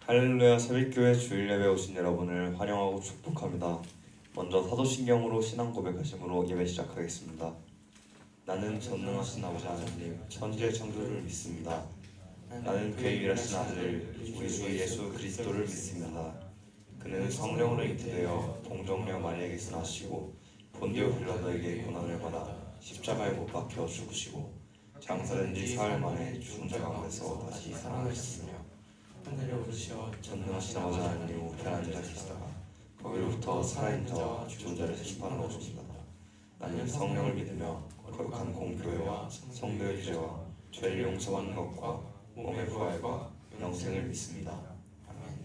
할렐루야 새벽교회 주일 예배 오신 여러분을 환영하고 축복합니다. 먼저 사도신경으로 신앙 고백하심으로 예배 시작하겠습니다. 나는 전능하신 아버지 하나님 천지의 창조를 믿습니다. 나는 그의 유일하신 아들 우리 주 예수 그리스도를 믿습니다. 그는 성령으로 잉태되어 동정녀 마리아에게서 나시고 본디오 빌라도에게 고난을 받아 십자가에 못 박혀 죽으시고 장사된 지 사흘 만에 죽은 자 가운데서 다시 살아나셨으며 하늘에 오르시어 전능하신 아버지 하나님 우편에 앉아 계시다가 거기로부터 살아있는 자와 죽은 자를 심판하러 오십니다. 나는 성령을 믿으며 거룩한 공교회와 성도의 죄와 죄를 용서받는 것과 몸의 부활과 영생을 믿습니다. 아멘.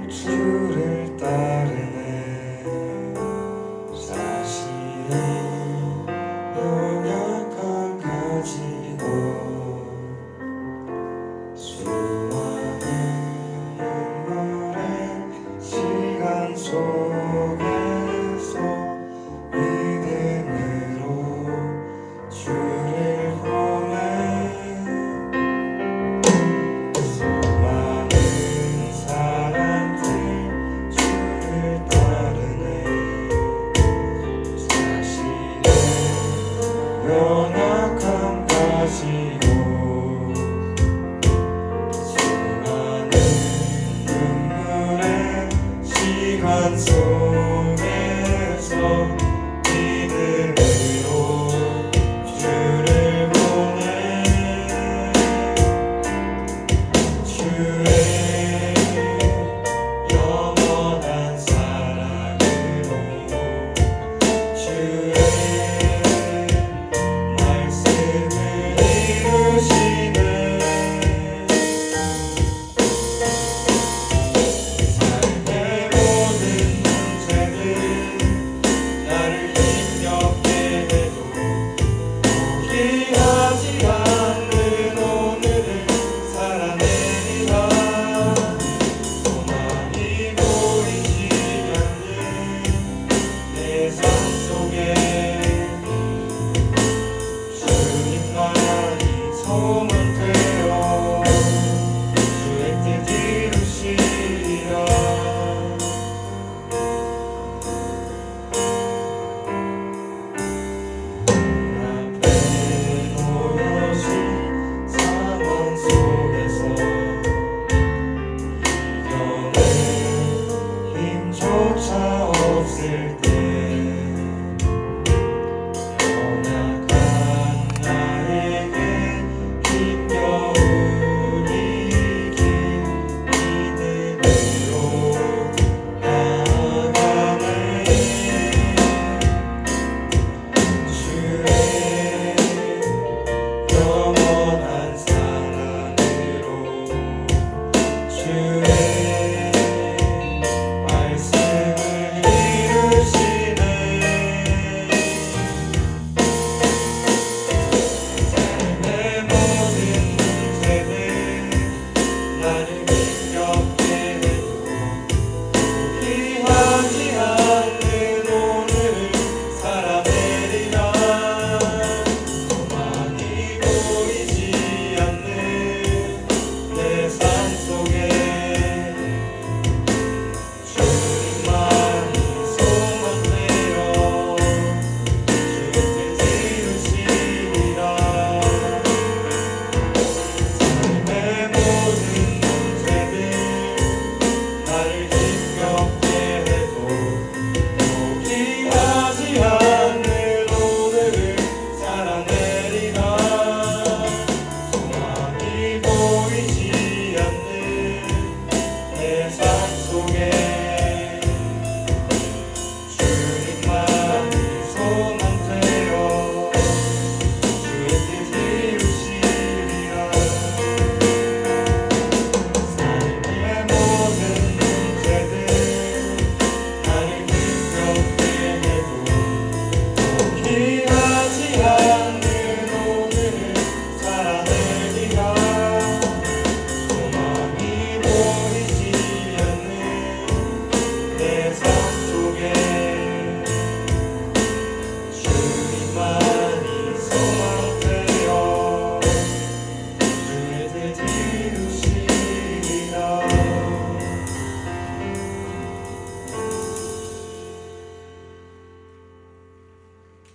주를 따르네 자신의 연약함 가지고 수많은 눈물의 시간 속에서 믿음으로 주를 보내 수많은 사람들 주를 따르네 자신의 연약함 가지고 수많은 눈물의 시간 속에서 믿음으로 주를 보내 주의 영원한 사랑으로 주의 말씀을 이루시네 삶의 모든 문제는 나를 힘겹게 해도 포기하지 않는 오늘을 살아내리라 소망이 보이지 않는 내 삶 속에 주님만이 소문 되어 주의 뜻 이루시리라 앞에 놓여진 상황 속에서 이겨낼 힘조차 없을 때 연약한 나에게 힘겨운 이길 믿음으로 나아가네 주의 영원한 사랑으로 주의 말씀을 이루시네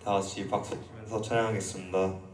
다 같이 박수 치면서 찬양하겠습니다.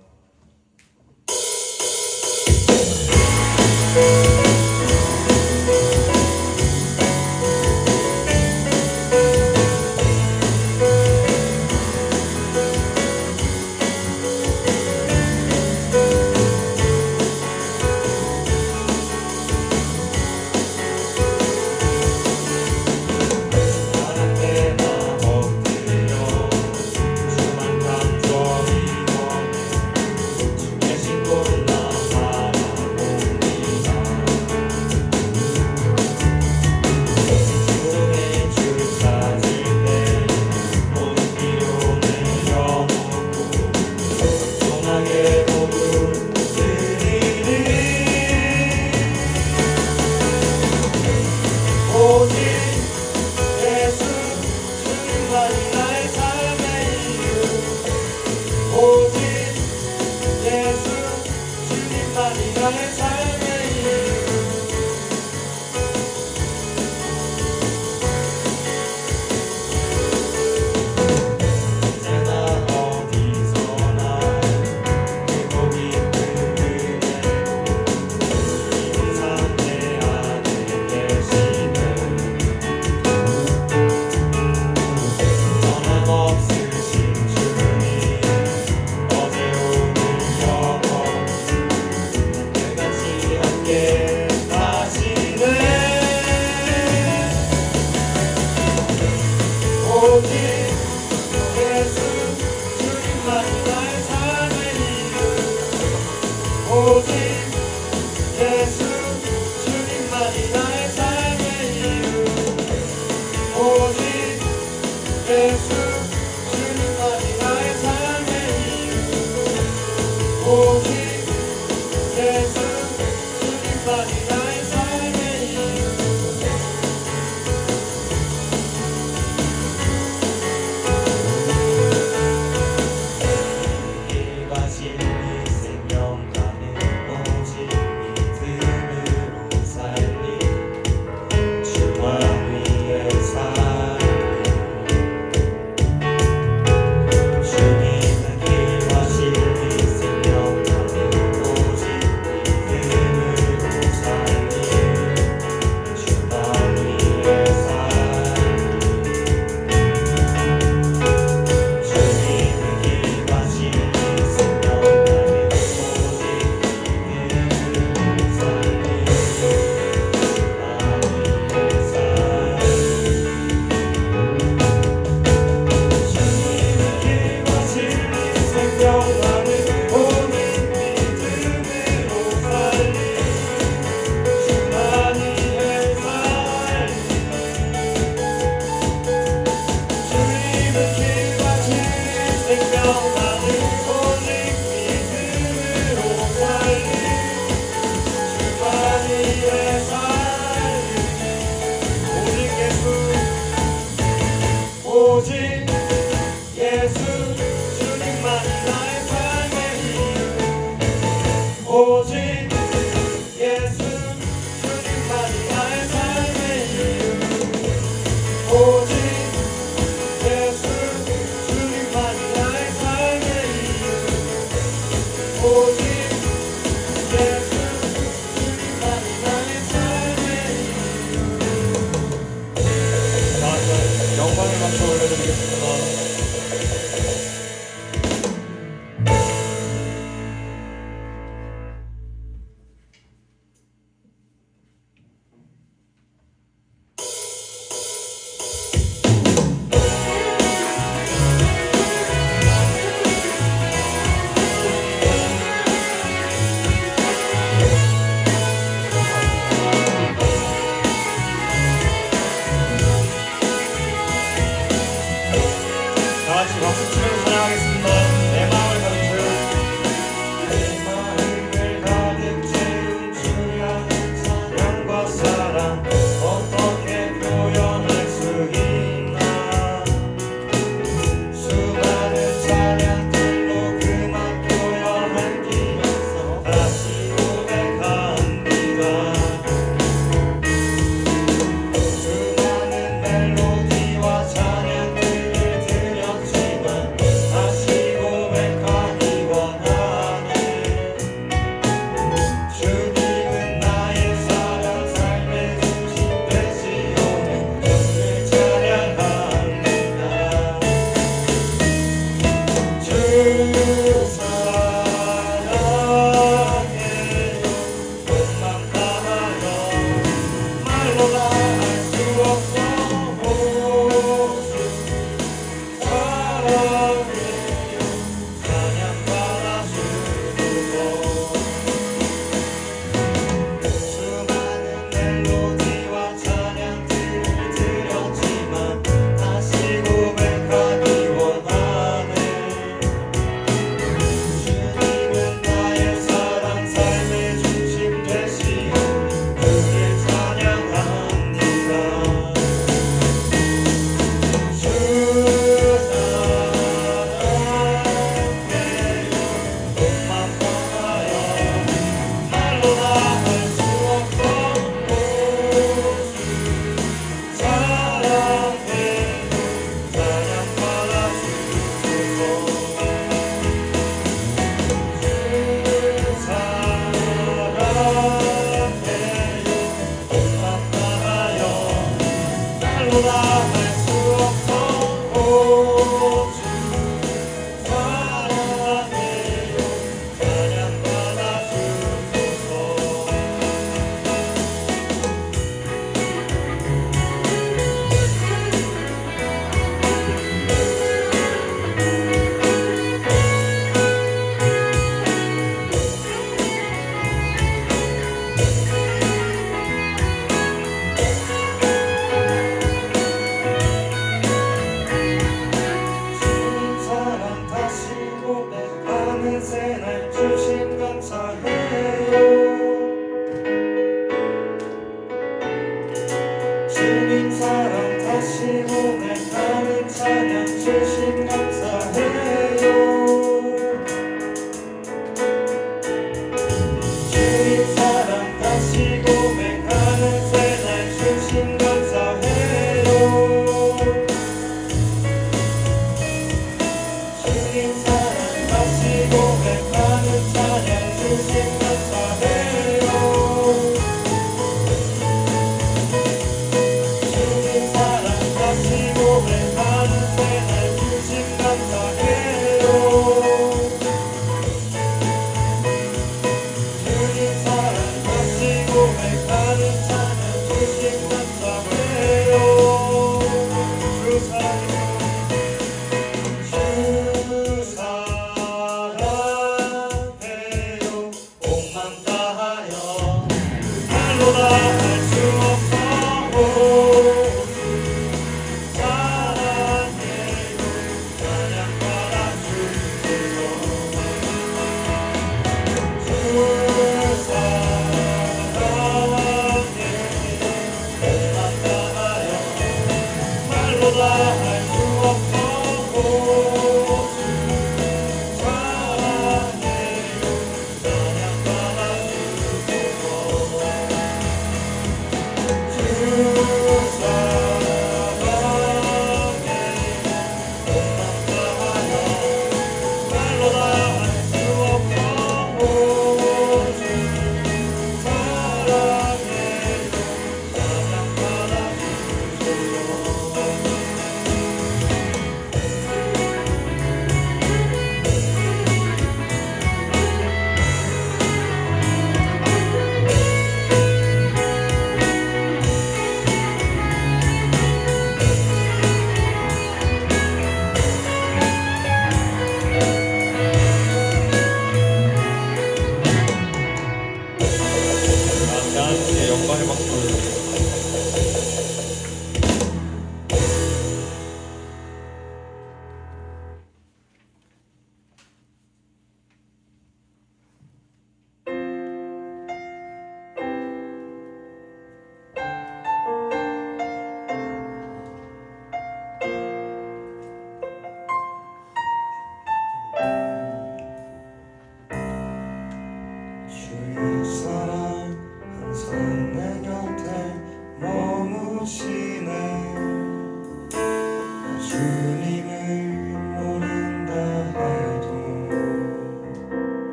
영광의 박수 올려드리겠습니다.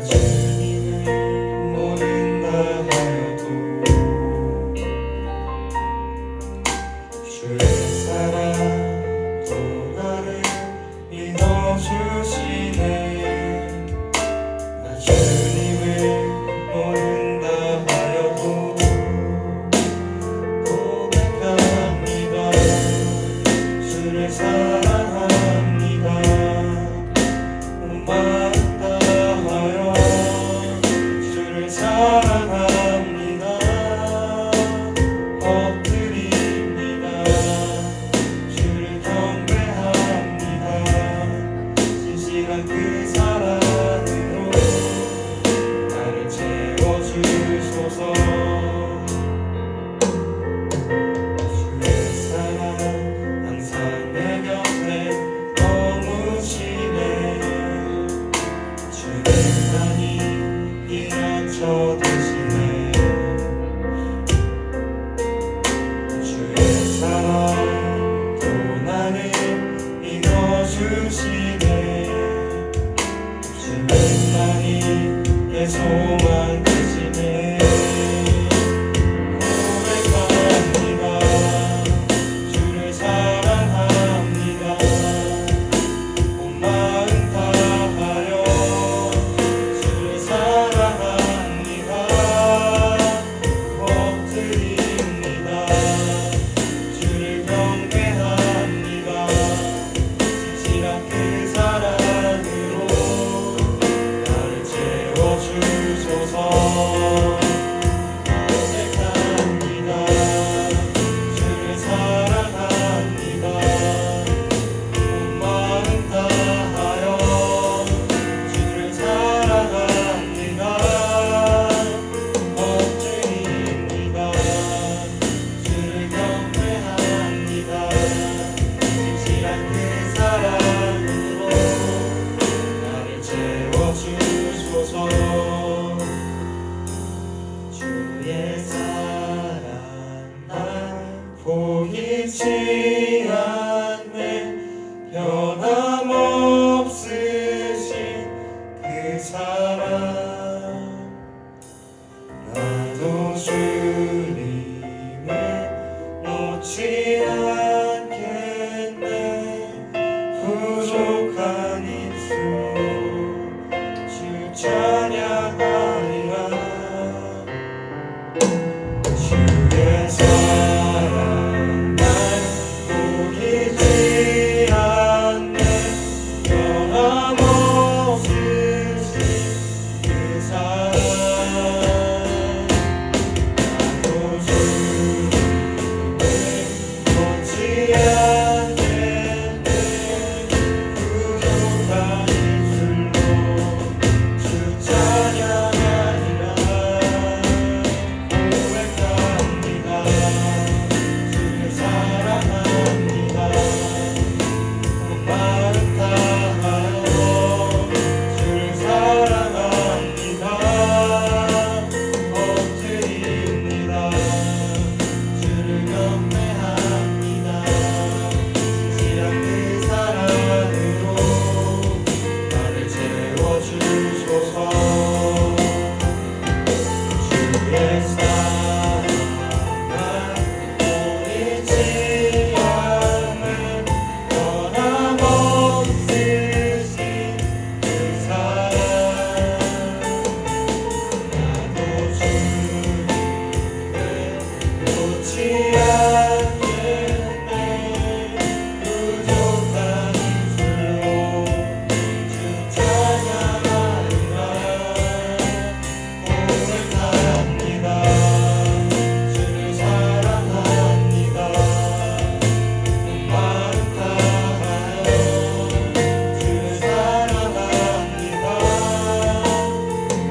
주님을 채워주소서. 고백합니다. 주를 사랑합니다. 온 마음 다하여 주를 사랑합니다. 엎드립니다. 주를 경배합니다. 진실한 그 사랑으로 나를 채워주소서. 주의 사랑 날 포기치 않네. 변함없으신 그 사랑 나도 주님을 놓지 않겠네. 부족한 입술로 주 찬양하리라. 주의 사랑 날 포기치 않네. 변함없으신 그 사랑 나도 주님을 놓지 않겠네. 부족한 입술로 주 찬양하리라. 고백합니다. 주를 사랑합니다. 온 마음 다하여 주를 사랑합니다. 엎드립니다. 주를 경배합니다. 진실한 그 사랑으로 나를 채워주소서. 주의 사랑 날 버리지 않는 변함없으신 그 사랑 나도 주님을 놓지 않겠네. 부족한 입술로 주 찬양하리라. 고백합니다. 주를 사랑합니다. 온 마음 다하여 주를 사랑합니다.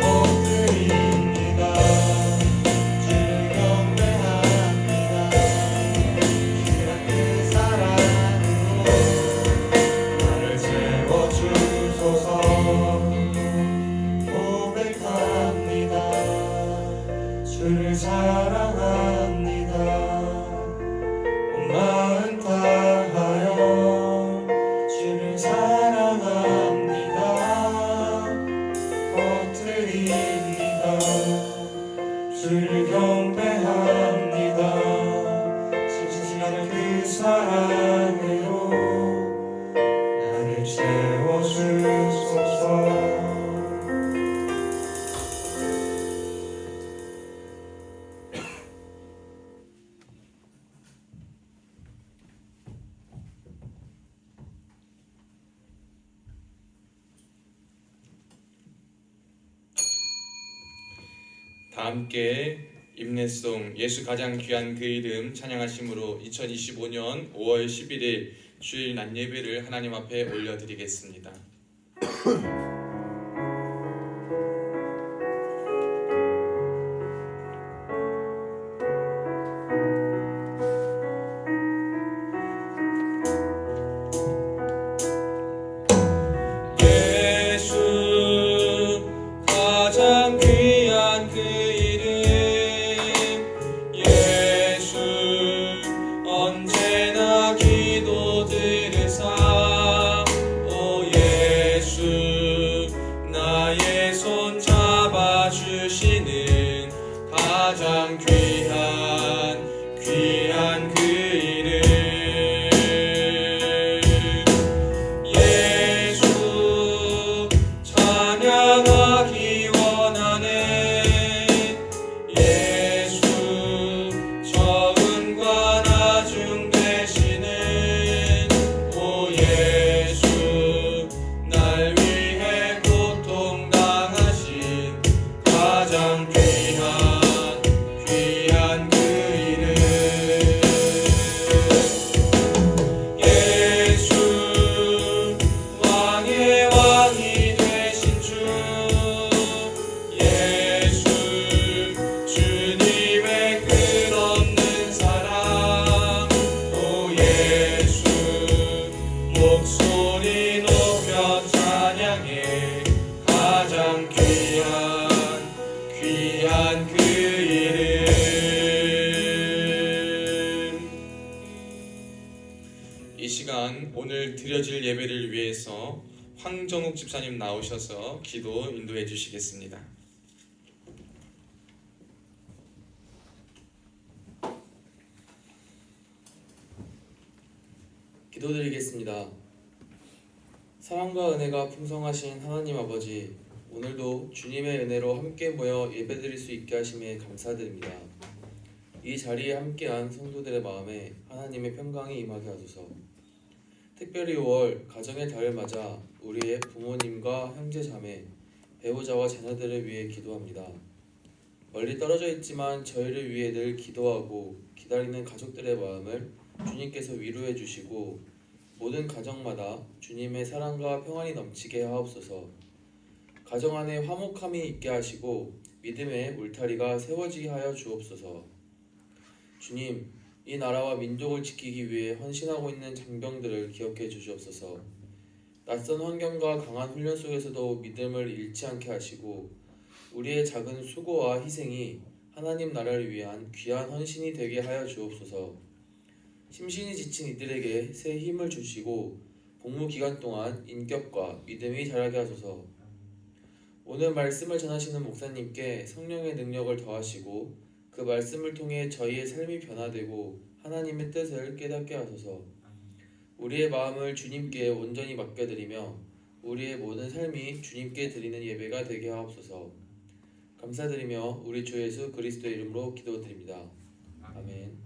엎드립니다. 주를 경배합니다. 진실한 그 사랑으로 나를 채워주소서. 고백합니다. 주를 사랑합니다. 온 마음 다하여 주를 사랑합니다. 엎드립니다. 주를 경배합니다. 진실한 그 사랑으로 나를 채워주소서. 다 함께 임내송 예수 가장 귀한 그 이름 찬양하심으로 2025년 5월 11일 주일 낮 예배를 하나님 앞에 올려드리겠습니다. 예수 가장 귀한 그 이름 예수 언제나 기도 들으사 오 예수 나의 손 잡아주시는 가장 귀한 그 이름 예수 찬양하기 원하네 귀한 그 이름. 이 시간 오늘 드려질 예배를 위해서 황정욱 집사님 나오셔서 기도 인도해 주시겠습니다. 기도드리겠습니다. 사랑과 은혜가 풍성하신 하나님 아버지, 오늘도 주님의 은혜로 함께 모여 예배드릴 수 있게 하심에 감사드립니다. 이 자리에 함께한 성도들의 마음에 하나님의 평강이 임하게 하소서. 특별히 5월 가정의 달을 맞아 우리의 부모님과 형제 자매, 배우자와 자녀들을 위해 기도합니다. 멀리 떨어져 있지만 저희를 위해 늘 기도하고 기다리는 가족들의 마음을 주님께서 위로해 주시고 모든 가정마다 주님의 사랑과 평안이 넘치게 하옵소서. 가정 안에 화목함이 있게 하시고 믿음의 울타리가 세워지게 하여 주옵소서. 주님, 이 나라와 민족을 지키기 위해 헌신하고 있는 장병들을 기억해 주시옵소서. 낯선 환경과 강한 훈련 속에서도 믿음을 잃지 않게 하시고 우리의 작은 수고와 희생이 하나님 나라를 위한 귀한 헌신이 되게 하여 주옵소서. 심신이 지친 이들에게 새 힘을 주시고 복무 기간 동안 인격과 믿음이 자라게 하소서. 오늘 말씀을 전하시는 목사님께 성령의 능력을 더하시고 그 말씀을 통해 저희의 삶이 변화되고 하나님의 뜻을 깨닫게 하소서. 우리의 마음을 주님께 온전히 맡겨드리며 우리의 모든 삶이 주님께 드리는 예배가 되게 하옵소서. 감사드리며 우리 주 예수 그리스도의 이름으로 기도드립니다. 아멘.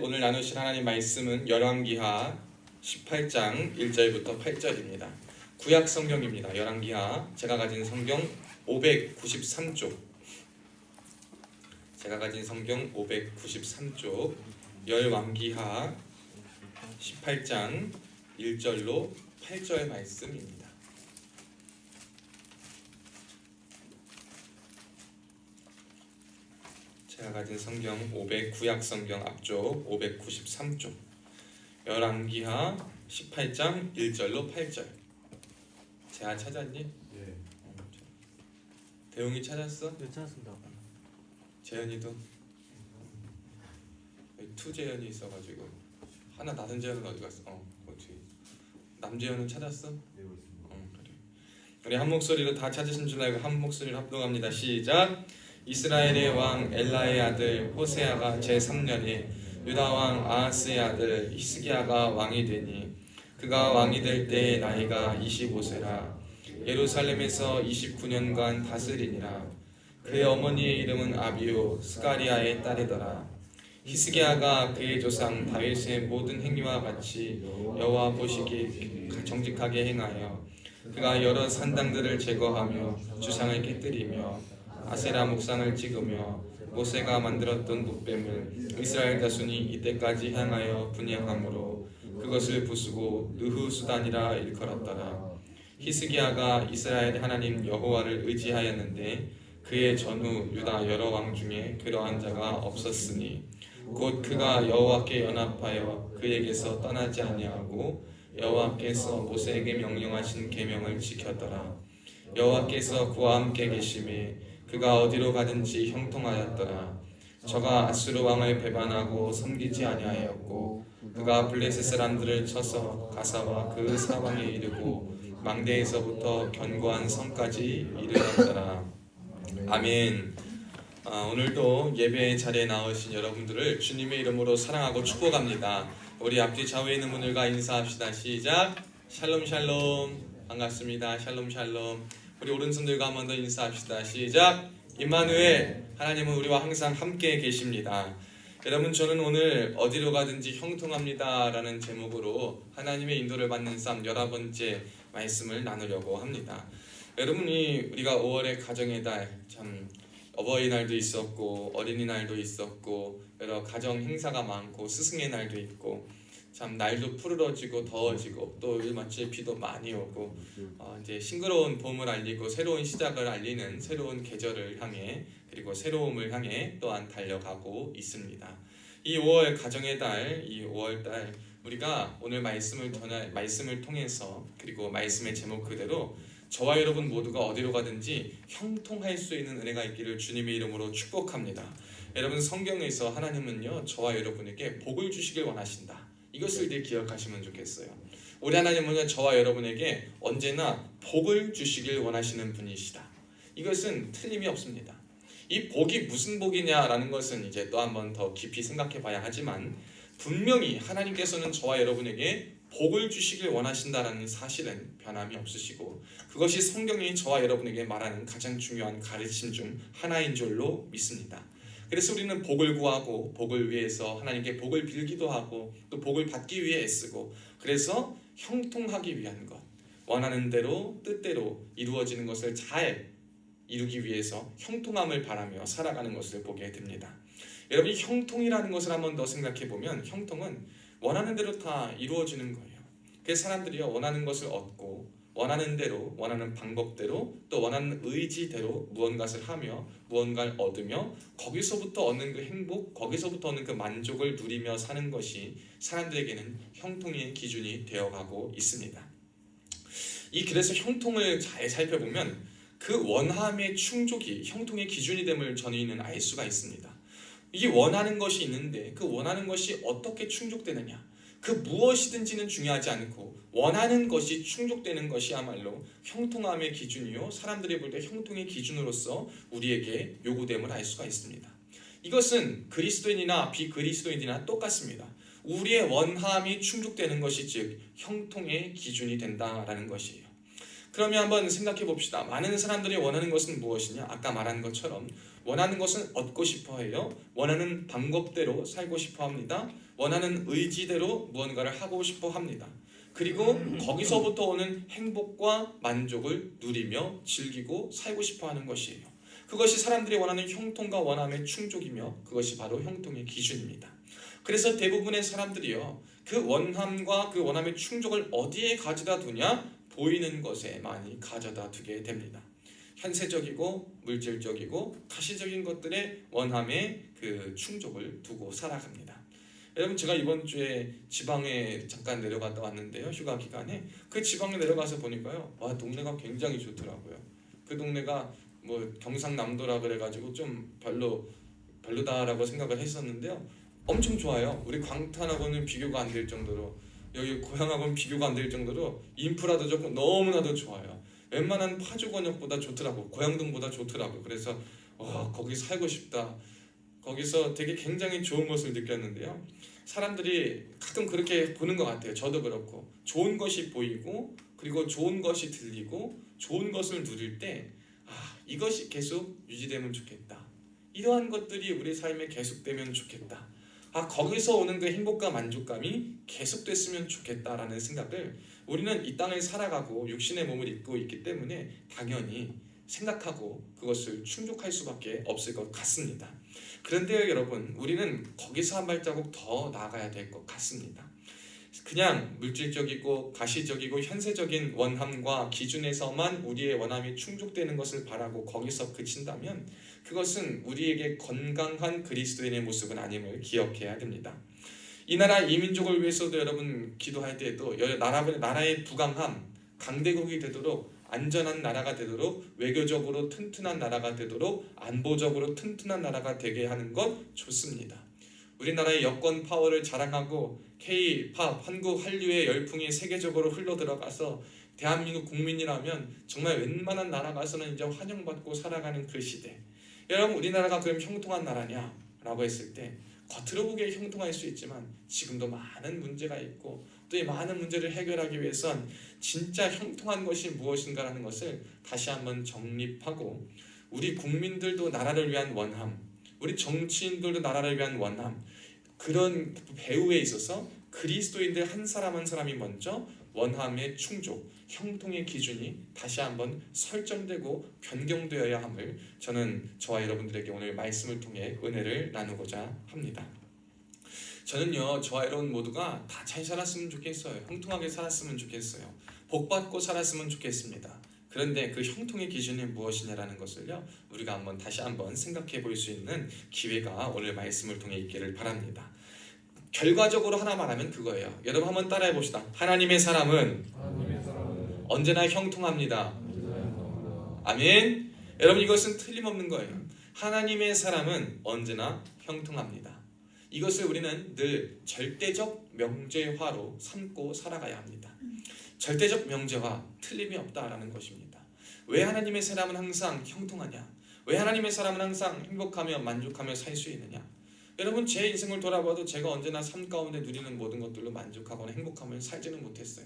오늘 나누실 하나님 말씀은 열왕기하 18장 1절부터 8절입니다. 구약 성경입니다. 열왕기하 제가 가진 성경 593쪽. 열왕기하 18장 1절로 8절 말씀입니다. 제가 가진 성경 구약 성경 앞쪽 593쪽 열왕기하 18장 1절로 8절. 제가 찾았니? 네. 대웅이 찾았어? 네, 찾았습니다. 재현이도? 투 재현이 있어가지고 하나 다른 재현은 어디 갔어? 그렇지. 남재현은 찾았어? 네, 그렇습니다. 그래. 우리 한 목소리로 다 찾으신 줄 알고 한 목소리로 합동합니다. 시작. 이스라엘의 왕 엘라의 아들 호세아가 제3년에 유다 왕 아하스의 아들 히스기야가 왕이 되니 그가 왕이 될 때의 나이가 25세라. 예루살렘에서 29년간 다스리니라. 그의 어머니의 이름은 아비요 스가리아의 딸이더라. 히스기야가 그의 조상 다윗의 모든 행위와 같이 여호와 보시기에 정직하게 행하여 그가 여러 산당들을 제거하며 주상을 깨뜨리며 아세라 목상을 찍으며 모세가 만들었던 묵뱀을 이스라엘 자손이 이때까지 향하여 분양함으로 그것을 부수고 느후수단이라 일컬었더라. 히스기야가 이스라엘 하나님 여호와를 의지하였는데 그의 전후 유다 여러 왕 중에 그러한 자가 없었으니 곧 그가 여호와께 연합하여 그에게서 떠나지 아니하고 여호와께서 모세에게 명령하신 계명을 지켰더라. 여호와께서 그와 함께 계심에 그가 어디로 가든지 형통하였더라. 저가 아수르 왕을 배반하고 섬기지 아니하였고 그가 블레셋 사람들을 쳐서 가사와 그 사방에 이르고 망대에서부터 견고한 성까지 이르렀더라. 아멘. 오늘도 예배의 자리에 나오신 여러분들을 주님의 이름으로 사랑하고 축복합니다. 우리 앞뒤 좌우에 있는 분들과 인사합시다. 시작. 샬롬 샬롬. 반갑습니다. 샬롬 샬롬. 우리 오른손들과 한 번 더 인사합시다. 시작. 임마누엘, 하나님은 우리와 항상 함께 계십니다. 여러분, 저는 오늘 어디로 가든지 형통합니다 라는 제목으로 하나님의 인도를 받는 삶 11번째 말씀을 나누려고 합니다. 여러분이 우리가 5월의 가정의 달 참 어버이날도 있었고 어린이날도 있었고 여러 가정 행사가 많고 스승의 날도 있고 참 날도 푸르러지고 더워지고 또 마치 비도 많이 오고 이제 싱그러운 봄을 알리고 새로운 시작을 알리는 새로운 계절을 향해 그리고 새로움을 향해 또한 달려가고 있습니다. 이 5월 가정의 달, 이 5월 달 우리가 오늘 말씀을 통해서 그리고 말씀의 제목 그대로 저와 여러분 모두가 어디로 가든지 형통할 수 있는 은혜가 있기를 주님의 이름으로 축복합니다. 여러분 성경에서 하나님은요 저와 여러분에게 복을 주시길 원하신다. 이것을 늘 기억하시면 좋겠어요. 우리 하나님은요 저와 여러분에게 언제나 복을 주시길 원하시는 분이시다. 이것은 틀림이 없습니다. 이 복이 무슨 복이냐라는 것은 이제 또 한 번 더 깊이 생각해 봐야 하지만 분명히 하나님께서는 저와 여러분에게 복을 주시길 원하신다라는 사실은 변함이 없으시고 그것이 성경이 저와 여러분에게 말하는 가장 중요한 가르침 중 하나인 줄로 믿습니다. 그래서 우리는 복을 구하고 복을 위해서 하나님께 복을 빌기도 하고 또 복을 받기 위해 애쓰고 그래서 형통하기 위한 것 원하는 대로 뜻대로 이루어지는 것을 잘 이루기 위해서 형통함을 바라며 살아가는 것을 보게 됩니다. 여러분이 형통이라는 것을 한번 더 생각해 보면 형통은 원하는 대로 다 이루어지는 거예요. 그래서 사람들이요 원하는 것을 얻고 원하는 대로 원하는 방법대로 또 원하는 의지대로 무언가를 하며 무언가를 얻으며 거기서부터 얻는 그 행복 거기서부터 얻는 그 만족을 누리며 사는 것이 사람들에게는 형통의 기준이 되어가고 있습니다. 그래서 형통을 잘 살펴보면 그 원함의 충족이 형통의 기준이 됨을 저희는 알 수가 있습니다. 이게 원하는 것이 있는데 그 원하는 것이 어떻게 충족되느냐 그 무엇이든지는 중요하지 않고 원하는 것이 충족되는 것이야말로 형통함의 기준이요 사람들이 볼 때 형통의 기준으로서 우리에게 요구됨을 알 수가 있습니다. 이것은 그리스도인이나 비그리스도인이나 똑같습니다. 우리의 원함이 충족되는 것이 즉 형통의 기준이 된다라는 것이에요. 그러면 한번 생각해 봅시다. 많은 사람들이 원하는 것은 무엇이냐? 아까 말한 것처럼 원하는 것은 얻고 싶어 해요. 원하는 방법대로 살고 싶어 합니다. 원하는 의지대로 무언가를 하고 싶어 합니다. 그리고 거기서부터 오는 행복과 만족을 누리며 즐기고 살고 싶어 하는 것이에요. 그것이 사람들이 원하는 형통과 원함의 충족이며 그것이 바로 형통의 기준입니다. 그래서 대부분의 사람들이요 그 원함과 그 원함의 충족을 어디에 가져다 두냐? 보이는 것에 많이 가져다 두게 됩니다. 현세적이고 물질적이고 가시적인 것들의 원함의 그 충족을 두고 살아갑니다. 여러분 제가 이번 주에 지방에 잠깐 내려갔다 왔는데요. 휴가 기간에 그 지방에 내려가서 보니까요. 와 동네가 굉장히 좋더라고요. 그 동네가 뭐 경상남도라 그래가지고 좀 별로다라고 생각을 했었는데요. 엄청 좋아요. 우리 광탄하고는 비교가 안 될 정도로 여기 고향하고는 비교가 안 될 정도로 인프라도 좋고 너무나도 좋아요. 웬만한 파주권역보다 좋더라고. 고양동보다 좋더라고. 그래서 거기 살고 싶다. 거기서 되게 굉장히 좋은 것을 느꼈는데요. 사람들이 가끔 그렇게 보는 것 같아요. 저도 그렇고 좋은 것이 보이고 그리고 좋은 것이 들리고 좋은 것을 누릴 때 이것이 계속 유지되면 좋겠다. 이러한 것들이 우리 삶에 계속되면 좋겠다. 거기서 오는 그 행복과 만족감이 계속됐으면 좋겠다라는 생각을 우리는 이 땅을 살아가고 육신의 몸을 입고 있기 때문에 당연히 생각하고 그것을 충족할 수밖에 없을 것 같습니다. 그런데요 여러분 우리는 거기서 한 발자국 더 나아가야 될 것 같습니다. 그냥 물질적이고 가시적이고 현세적인 원함과 기준에서만 우리의 원함이 충족되는 것을 바라고 거기서 그친다면 그것은 우리에게 건강한 그리스도인의 모습은 아님을 기억해야 됩니다. 이 나라 이 민족을 위해서도 여러분 기도할 때에도 나라의 부강함, 강대국이 되도록 안전한 나라가 되도록 외교적으로 튼튼한 나라가 되도록 안보적으로 튼튼한 나라가 되게 하는 것 좋습니다. 우리나라의 여권 파워를 자랑하고 K-팝, 한국 한류의 열풍이 세계적으로 흘러들어가서 대한민국 국민이라면 정말 웬만한 나라 가서는 이제 환영받고 살아가는 그 시대. 여러분 우리나라가 그럼 형통한 나라냐? 라고 했을 때 겉으로 보기에 형통할 수 있지만 지금도 많은 문제가 있고 또 이 많은 문제를 해결하기 위해선 진짜 형통한 것이 무엇인가라는 것을 다시 한번 정립하고 우리 국민들도 나라를 위한 원함, 우리 정치인들도 나라를 위한 원함, 그런 배후에 있어서 그리스도인들 한 사람 한 사람이 먼저 원함의 충족, 형통의 기준이 다시 한번 설정되고 변경되어야 함을 저는 저와 여러분들에게 오늘 말씀을 통해 은혜를 나누고자 합니다. 저는요, 저와 여러분 모두가 다 잘 살았으면 좋겠어요. 형통하게 살았으면 좋겠어요. 복받고 살았으면 좋겠습니다. 그런데 그 형통의 기준이 무엇이냐라는 것을요, 우리가 다시 한번 생각해 볼 수 있는 기회가 오늘 말씀을 통해 있기를 바랍니다. 결과적으로 하나 말하면 그거예요. 여러분 한번 따라해 봅시다. 하나님의 사람은 언제나 형통합니다. 아멘. 여러분, 이것은 틀림없는 거예요. 하나님의 사람은 언제나 형통합니다. 이것을 우리는 늘 절대적 명제화로 삼고 살아가야 합니다. 절대적 명제화, 틀림이 없다라는 것입니다. 왜 하나님의 사람은 항상 형통하냐? 왜 하나님의 사람은 항상 행복하며 만족하며 살 수 있느냐? 여러분, 제 인생을 돌아봐도 제가 언제나 삶 가운데 누리는 모든 것들로 만족하거나 행복하며 살지는 못했어요.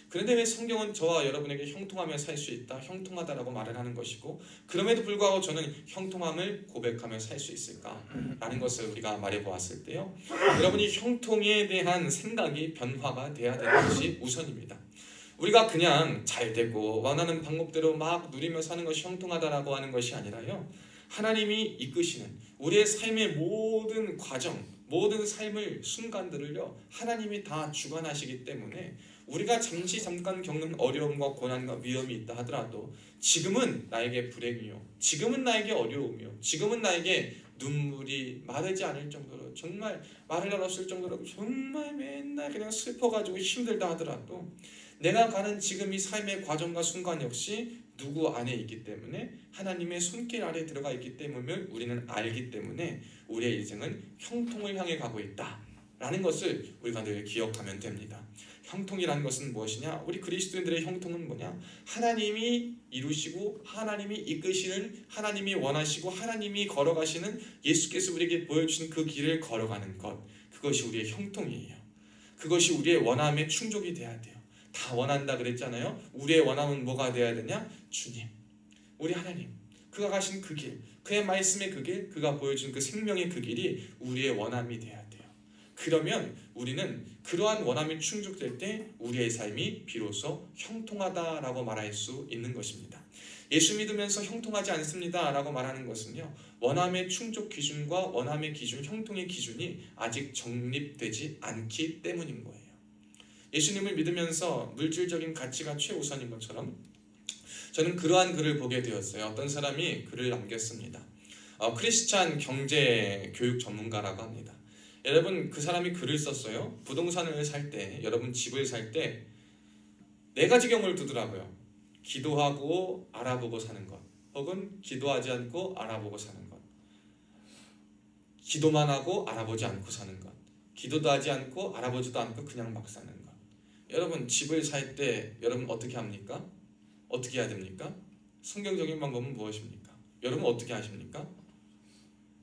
그런데 왜 성경은 저와 여러분에게 형통하며 살 수 있다, 형통하다라고 말을 하는 것이고, 그럼에도 불구하고 저는 형통함을 고백하며 살 수 있을까라는 것을 우리가 말해보았을 때요, 여러분이 형통에 대한 생각이 변화가 돼야 되는 것이 우선입니다. 우리가 그냥 잘 되고 원하는 방법대로 막 누리며 사는 것이 형통하다라고 하는 것이 아니라요, 하나님이 이끄시는 우리의 삶의 모든 과정, 모든 삶의 순간들을요, 하나님이 다 주관하시기 때문에 우리가 잠깐 겪는 어려움과 고난과 위험이 있다 하더라도 지금은 나에게 불행이요, 지금은 나에게 어려움이요, 지금은 나에게 눈물이 마르지 않을 정도로, 정말 말을 할 없을 정도로 정말 맨날 그냥 슬퍼가지고 힘들다 하더라도 내가 가는 지금 이 삶의 과정과 순간 역시 누구 안에 있기 때문에, 하나님의 손길 아래 들어가 있기 때문에 우리는 알기 때문에 우리의 인생은 형통을 향해 가고 있다라는 것을 우리가 늘 기억하면 됩니다. 형통이라는 것은 무엇이냐? 우리 그리스도인들의 형통은 뭐냐? 하나님이 이루시고 하나님이 이끄시는, 하나님이 원하시고 하나님이 걸어가시는 예수께서 우리에게 보여주신 그 길을 걸어가는 것, 그것이 우리의 형통이에요. 그것이 우리의 원함의 충족이 돼야 돼요. 다 원한다 그랬잖아요. 우리의 원함은 뭐가 돼야 되냐? 주님, 우리 하나님, 그가 가신 그 길, 그의 말씀의 그 길, 그가 보여준 그 생명의 그 길이 우리의 원함이 돼야 돼요. 그러면 우리는 그러한 원함이 충족될 때 우리의 삶이 비로소 형통하다라고 말할 수 있는 것입니다. 예수 믿으면서 형통하지 않습니다 라고 말하는 것은요, 원함의 충족 기준과 원함의 기준, 형통의 기준이 아직 정립되지 않기 때문인 거예요. 예수님을 믿으면서 물질적인 가치가 최우선인 것처럼 저는 그러한 글을 보게 되었어요. 어떤 사람이 글을 남겼습니다. 크리스찬 경제 교육 전문가라고 합니다. 여러분, 그 사람이 글을 썼어요. 부동산을 살 때, 여러분 집을 살 때 4가지 경우를 두더라고요. 기도하고 알아보고 사는 것, 혹은 기도하지 않고 알아보고 사는 것, 기도만 하고 알아보지 않고 사는 것, 기도도 하지 않고 알아보지도 않고 그냥 막 사는 것. 여러분, 집을 살 때 여러분 어떻게 합니까? 어떻게 해야 됩니까? 성경적인 방법은 무엇입니까? 여러분 어떻게 하십니까?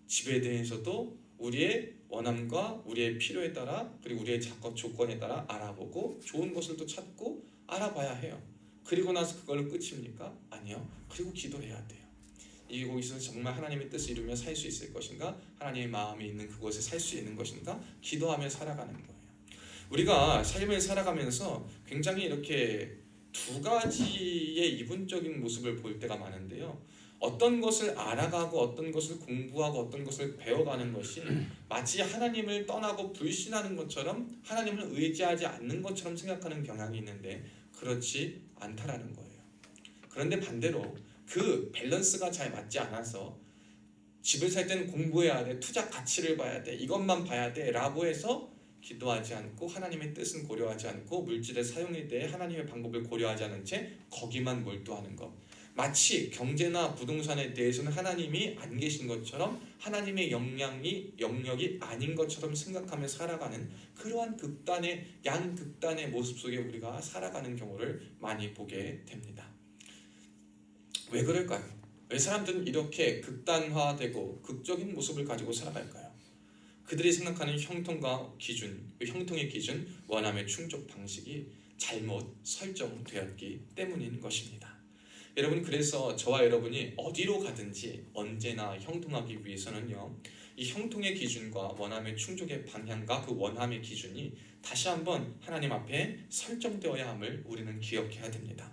집에 대해서도 우리의 원함과 우리의 필요에 따라, 그리고 우리의 조건에 따라 알아보고 좋은 것을 또 찾고 알아봐야 해요. 그리고 나서 그걸로 끝입니까? 아니요. 그리고 기도해야 돼요. 이곳에서 정말 하나님의 뜻을 이루며 살 수 있을 것인가? 하나님의 마음이 있는 그곳에 살 수 있는 것인가? 기도하며 살아가는 거예요. 우리가 삶을 살아가면서 굉장히 이렇게 2가지의 이분적인 모습을 볼 때가 많은데요, 어떤 것을 알아가고 어떤 것을 공부하고 어떤 것을 배워가는 것이 마치 하나님을 떠나고 불신하는 것처럼, 하나님을 의지하지 않는 것처럼 생각하는 경향이 있는데 그렇지 않다라는 거예요. 그런데 반대로 그 밸런스가 잘 맞지 않아서 집을 살 때는 공부해야 돼, 투자 가치를 봐야 돼, 이것만 봐야 돼 라고 해서 기도하지 않고 하나님의 뜻은 고려하지 않고 물질의 사용에 대해 하나님의 방법을 고려하지 않은 채 거기만 몰두하는 것, 마치 경제나 부동산에 대해서는 하나님이 안 계신 것처럼, 하나님의 영역이 아닌 것처럼 생각하며 살아가는 그러한 양극단의 모습 속에 우리가 살아가는 경우를 많이 보게 됩니다. 왜 그럴까요? 왜 사람들은 이렇게 극단화되고 극적인 모습을 가지고 살아갈까요? 그들이 생각하는 형통과 기준, 그 형통의 기준, 원함의 충족 방식이 잘못 설정되었기 때문인 것입니다. 여러분, 그래서 저와 여러분이 어디로 가든지 언제나 형통하기 위해서는요, 이 형통의 기준과 원함의 충족의 방향과 그 원함의 기준이 다시 한번 하나님 앞에 설정되어야 함을 우리는 기억해야 됩니다.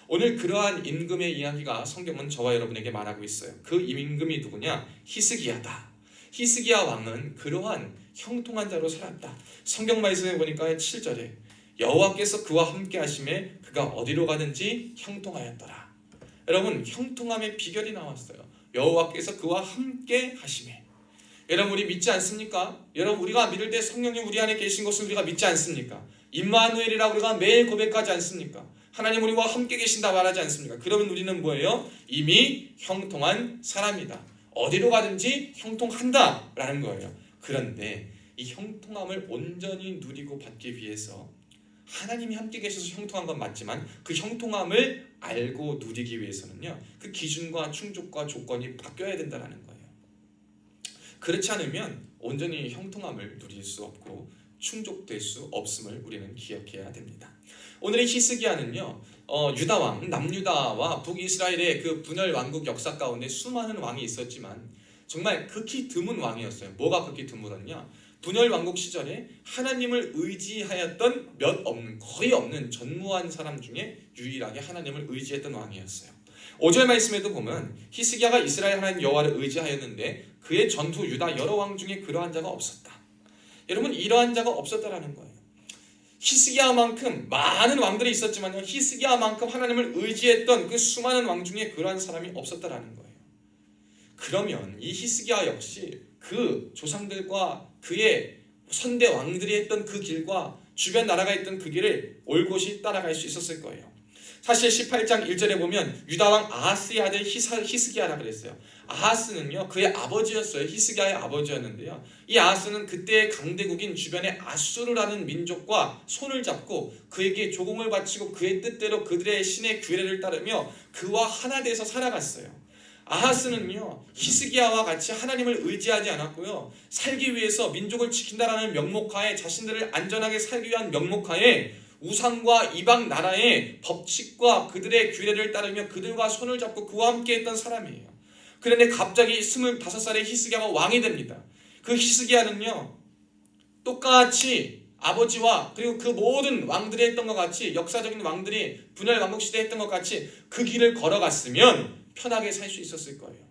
오늘 그러한 임금의 이야기가 성경은 저와 여러분에게 말하고 있어요. 그 임금이 누구냐? 히스기야다. 히스기야 왕은 그러한 형통한 자로 살았다. 성경 말씀에 보니까 7절에 여호와께서 그와 함께 하심에 그가 어디로 가든지 형통하였더라. 여러분, 형통함의 비결이 나왔어요. 여호와께서 그와 함께 하심에. 여러분, 우리 믿지 않습니까? 여러분, 우리가 믿을 때 성령님 우리 안에 계신 것을 우리가 믿지 않습니까? 임마누엘이라고 우리가 매일 고백하지 않습니까? 하나님 우리와 함께 계신다 말하지 않습니까? 그러면 우리는 뭐예요? 이미 형통한 사람이다. 어디로 가든지 형통한다 라는 거예요. 그런데 이 형통함을 온전히 누리고 받기 위해서 하나님이 함께 계셔서 형통한 건 맞지만 그 형통함을 알고 누리기 위해서는요, 그 기준과 충족과 조건이 바뀌어야 된다는 거예요. 그렇지 않으면 온전히 형통함을 누릴 수 없고 충족될 수 없음을 우리는 기억해야 됩니다. 오늘의 히스기야는요, 유다왕, 남유다와 북이스라엘의 그 분열 왕국 역사 가운데 수많은 왕이 있었지만 정말 극히 드문 왕이었어요. 뭐가 극히 드문었냐? 분열 왕국 시절에 하나님을 의지하였던 거의 없는 전무한 사람 중에 유일하게 하나님을 의지했던 왕이었어요. 5절 말씀에도 보면 히스기야가 이스라엘 하나님 여호와를 의지하였는데 그의 전후 유다 여러 왕 중에 그러한 자가 없었다. 여러분, 이러한 자가 없었다라는 거예요. 히스기야만큼 많은 왕들이 있었지만요, 히스기야만큼 하나님을 의지했던 그 수많은 왕 중에 그러한 사람이 없었다라는 거예요. 그러면 이 히스기야 역시 그 조상들과 그의 선대 왕들이 했던 그 길과 주변 나라가 했던 그 길을 올곧이 따라갈 수 있었을 거예요. 사실 18장 1절에 보면 유다왕 아하스의 아들 히스기야라 그랬어요. 아하스는요, 그의 아버지였어요. 히스기야의 아버지였는데요, 이 아하스는 그때의 강대국인 주변의 아수르라는 민족과 손을 잡고 그에게 조공을 바치고 그의 뜻대로 그들의 신의 규례를 따르며 그와 하나 돼서 살아갔어요. 아하스는요, 히스기야와 같이 하나님을 의지하지 않았고요, 살기 위해서 민족을 지킨다라는 명목하에, 자신들을 안전하게 살기 위한 명목하에 우상과 이방 나라의 법칙과 그들의 규례를 따르며 그들과 손을 잡고 그와 함께 했던 사람이에요. 그런데 갑자기 25살의 히스기야가 왕이 됩니다. 그 히스기야는요, 똑같이 아버지와 그리고 그 모든 왕들이 했던 것 같이, 역사적인 왕들이 분열 왕국 시대에 했던 것 같이 그 길을 걸어갔으면 편하게 살 수 있었을 거예요.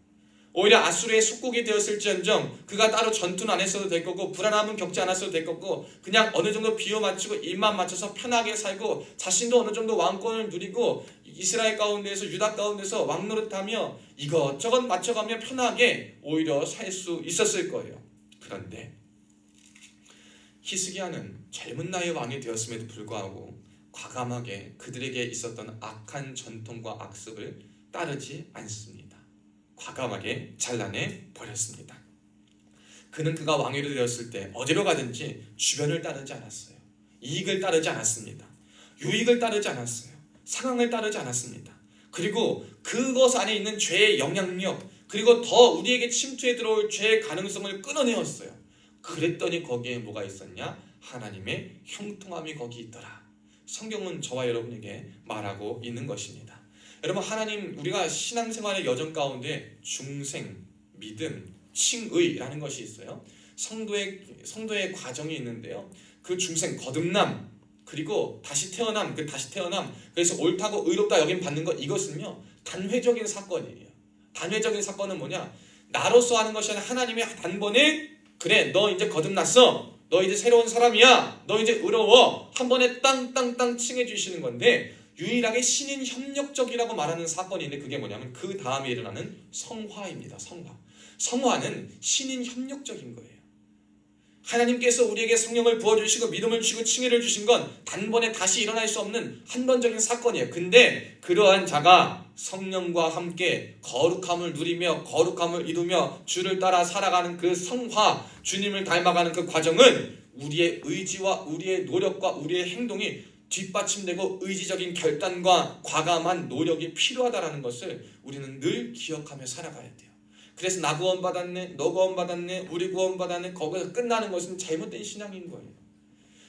오히려 아수르의 속국이 되었을지언정 그가 따로 전투는 안 했어도 될 거고 불안함은 겪지 않았어도 될 거고 그냥 어느 정도 비유 맞추고 입만 맞춰서 편하게 살고 자신도 어느 정도 왕권을 누리고 이스라엘 가운데에서 유다 가운데서 왕 노릇하며 이것저것 맞춰가며 편하게 오히려 살 수 있었을 거예요. 그런데 히스기야는 젊은 나이에 왕이 되었음에도 불구하고 과감하게 그들에게 있었던 악한 전통과 악습을 따르지 않습니다. 과감하게 잘라내 버렸습니다. 그는 그가 왕이 되었을 때 어디로 가든지 주변을 따르지 않았어요. 이익을 따르지 않았습니다. 유익을 따르지 않았어요. 상황을 따르지 않았습니다. 그리고 그것 안에 있는 죄의 영향력, 그리고 더 우리에게 침투해 들어올 죄의 가능성을 끊어내었어요. 그랬더니 거기에 뭐가 있었냐? 하나님의 형통함이 거기 있더라. 성경은 저와 여러분에게 말하고 있는 것입니다. 여러분, 하나님, 우리가 신앙생활의 여정 가운데 중생, 믿음, 칭의라는 것이 있어요. 성도의 과정이 있는데요, 그 중생, 거듭남, 그리고 다시 태어남, 그래서 옳다고 의롭다 여김 받는 것, 이것은요 단회적인 사건이에요. 단회적인 사건은 뭐냐? 나로서 하는 것이 아니라 하나님이 단번에 그래, 너 이제 거듭났어, 너 이제 새로운 사람이야, 너 이제 의로워, 한 번에 땅땅땅 칭해 주시는 건데, 유일하게 신인 협력적이라고 말하는 사건이 있는데 그게 뭐냐면 그 다음에 일어나는 성화입니다. 성화는 신인 협력적인 거예요. 하나님께서 우리에게 성령을 부어주시고 믿음을 주시고 칭의를 주신 건 단번에 다시 일어날 수 없는 한번적인 사건이에요. 근데 그러한 자가 성령과 함께 거룩함을 누리며 거룩함을 이루며 주를 따라 살아가는 그 성화, 주님을 닮아가는 그 과정은 우리의 의지와 우리의 노력과 우리의 행동이 뒷받침되고 의지적인 결단과 과감한 노력이 필요하다는 것을 우리는 늘 기억하며 살아가야 돼요. 그래서 나 구원받았네, 너 구원받았네, 우리 구원받았네, 거기서 끝나는 것은 잘못된 신앙인 거예요.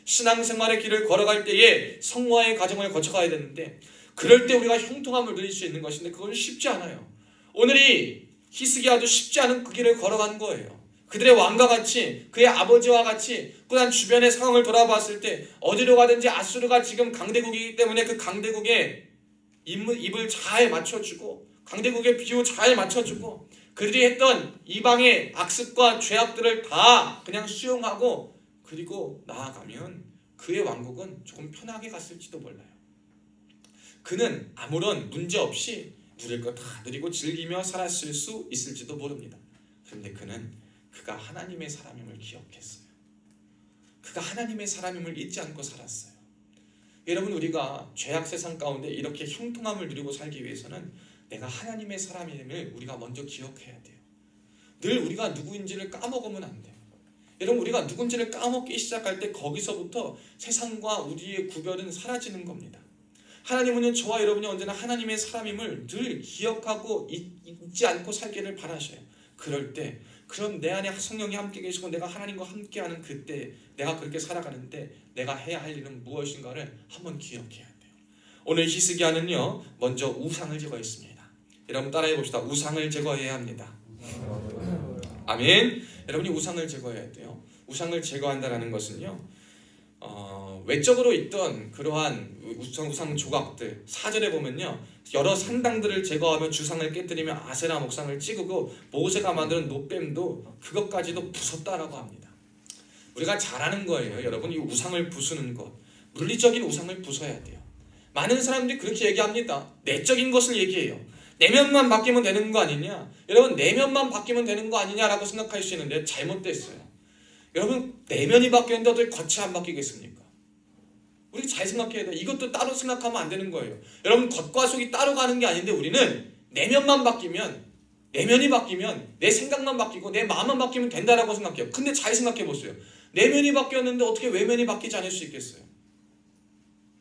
신앙생활의 길을 걸어갈 때에 성화의 과정을 거쳐가야 되는데, 그럴 때 우리가 형통함을 누릴 수 있는 것인데 그건 쉽지 않아요. 오늘이 히스기야도 쉽지 않은 그 길을 걸어간 거예요. 그들의 왕과 같이 그의 아버지와 같이 그다음 주변의 상황을 돌아봤을 때 어디로 가든지 아수르가 지금 강대국이기 때문에 그 강대국에 입을 잘 맞춰주고 강대국의 비유 잘 맞춰주고 그들이 했던 이방의 악습과 죄악들을 다 그냥 수용하고 그리고 나아가면 그의 왕국은 조금 편하게 갔을지도 몰라요. 그는 아무런 문제 없이 누릴 거 다 누리고 즐기며 살았을 수 있을지도 모릅니다. 그런데 그가 하나님의 사람임을 기억했어요. 그가 하나님의 사람임을 잊지 않고 살았어요. 여러분, 우리가 죄악 세상 가운데 이렇게 형통함을 누리고 살기 위해서는 내가 하나님의 사람임을 우리가 먼저 기억해야 돼요. 늘 우리가 누구인지를 까먹으면 안 돼요. 여러분, 우리가 누군지를 까먹기 시작할 때 거기서부터 세상과 우리의 구별은 사라지는 겁니다. 하나님은 저와 여러분이 언제나 하나님의 사람임을 늘 기억하고 잊지 않고 살기를 바라셔요. 그럴 때 그럼 내 안에 성령이 함께 계시고 내가 하나님과 함께하는 그때 내가 그렇게 살아가는데 내가 해야 할 일은 무엇인가를 한번 기억해야 돼요. 오늘 히스기야는요 먼저 우상을 제거했습니다. 여러분 따라해 봅시다. 우상을 제거해야 합니다. 아멘. 여러분이 우상을 제거해야 돼요. 우상을 제거한다라는 것은요 외적으로 있던 그러한 우상 조각들 4절에 보면요 여러 산당들을 제거하며 주상을 깨뜨리며 아세라 목상을 찍고 모세가 만드는 노뱀도 그것까지도 부쉈다라고 합니다. 우리가 잘하는 거예요. 여러분 이 우상을 부수는 것 물리적인 우상을 부숴야 돼요. 많은 사람들이 그렇게 얘기합니다. 내적인 것을 얘기해요. 내면만 바뀌면 되는 거 아니냐. 여러분 내면만 바뀌면 되는 거 아니냐라고 생각할 수 있는데 잘못됐어요. 여러분 내면이 바뀌는데 어떻게 겉이 안 바뀌겠습니까? 우리 잘 생각해야 돼요. 이것도 따로 생각하면 안 되는 거예요. 여러분 겉과 속이 따로 가는 게 아닌데 우리는 내면만 바뀌면 내면이 바뀌면 내 생각만 바뀌고 내 마음만 바뀌면 된다라고 생각해요. 근데 잘 생각해 보세요. 내면이 바뀌었는데 어떻게 외면이 바뀌지 않을 수 있겠어요?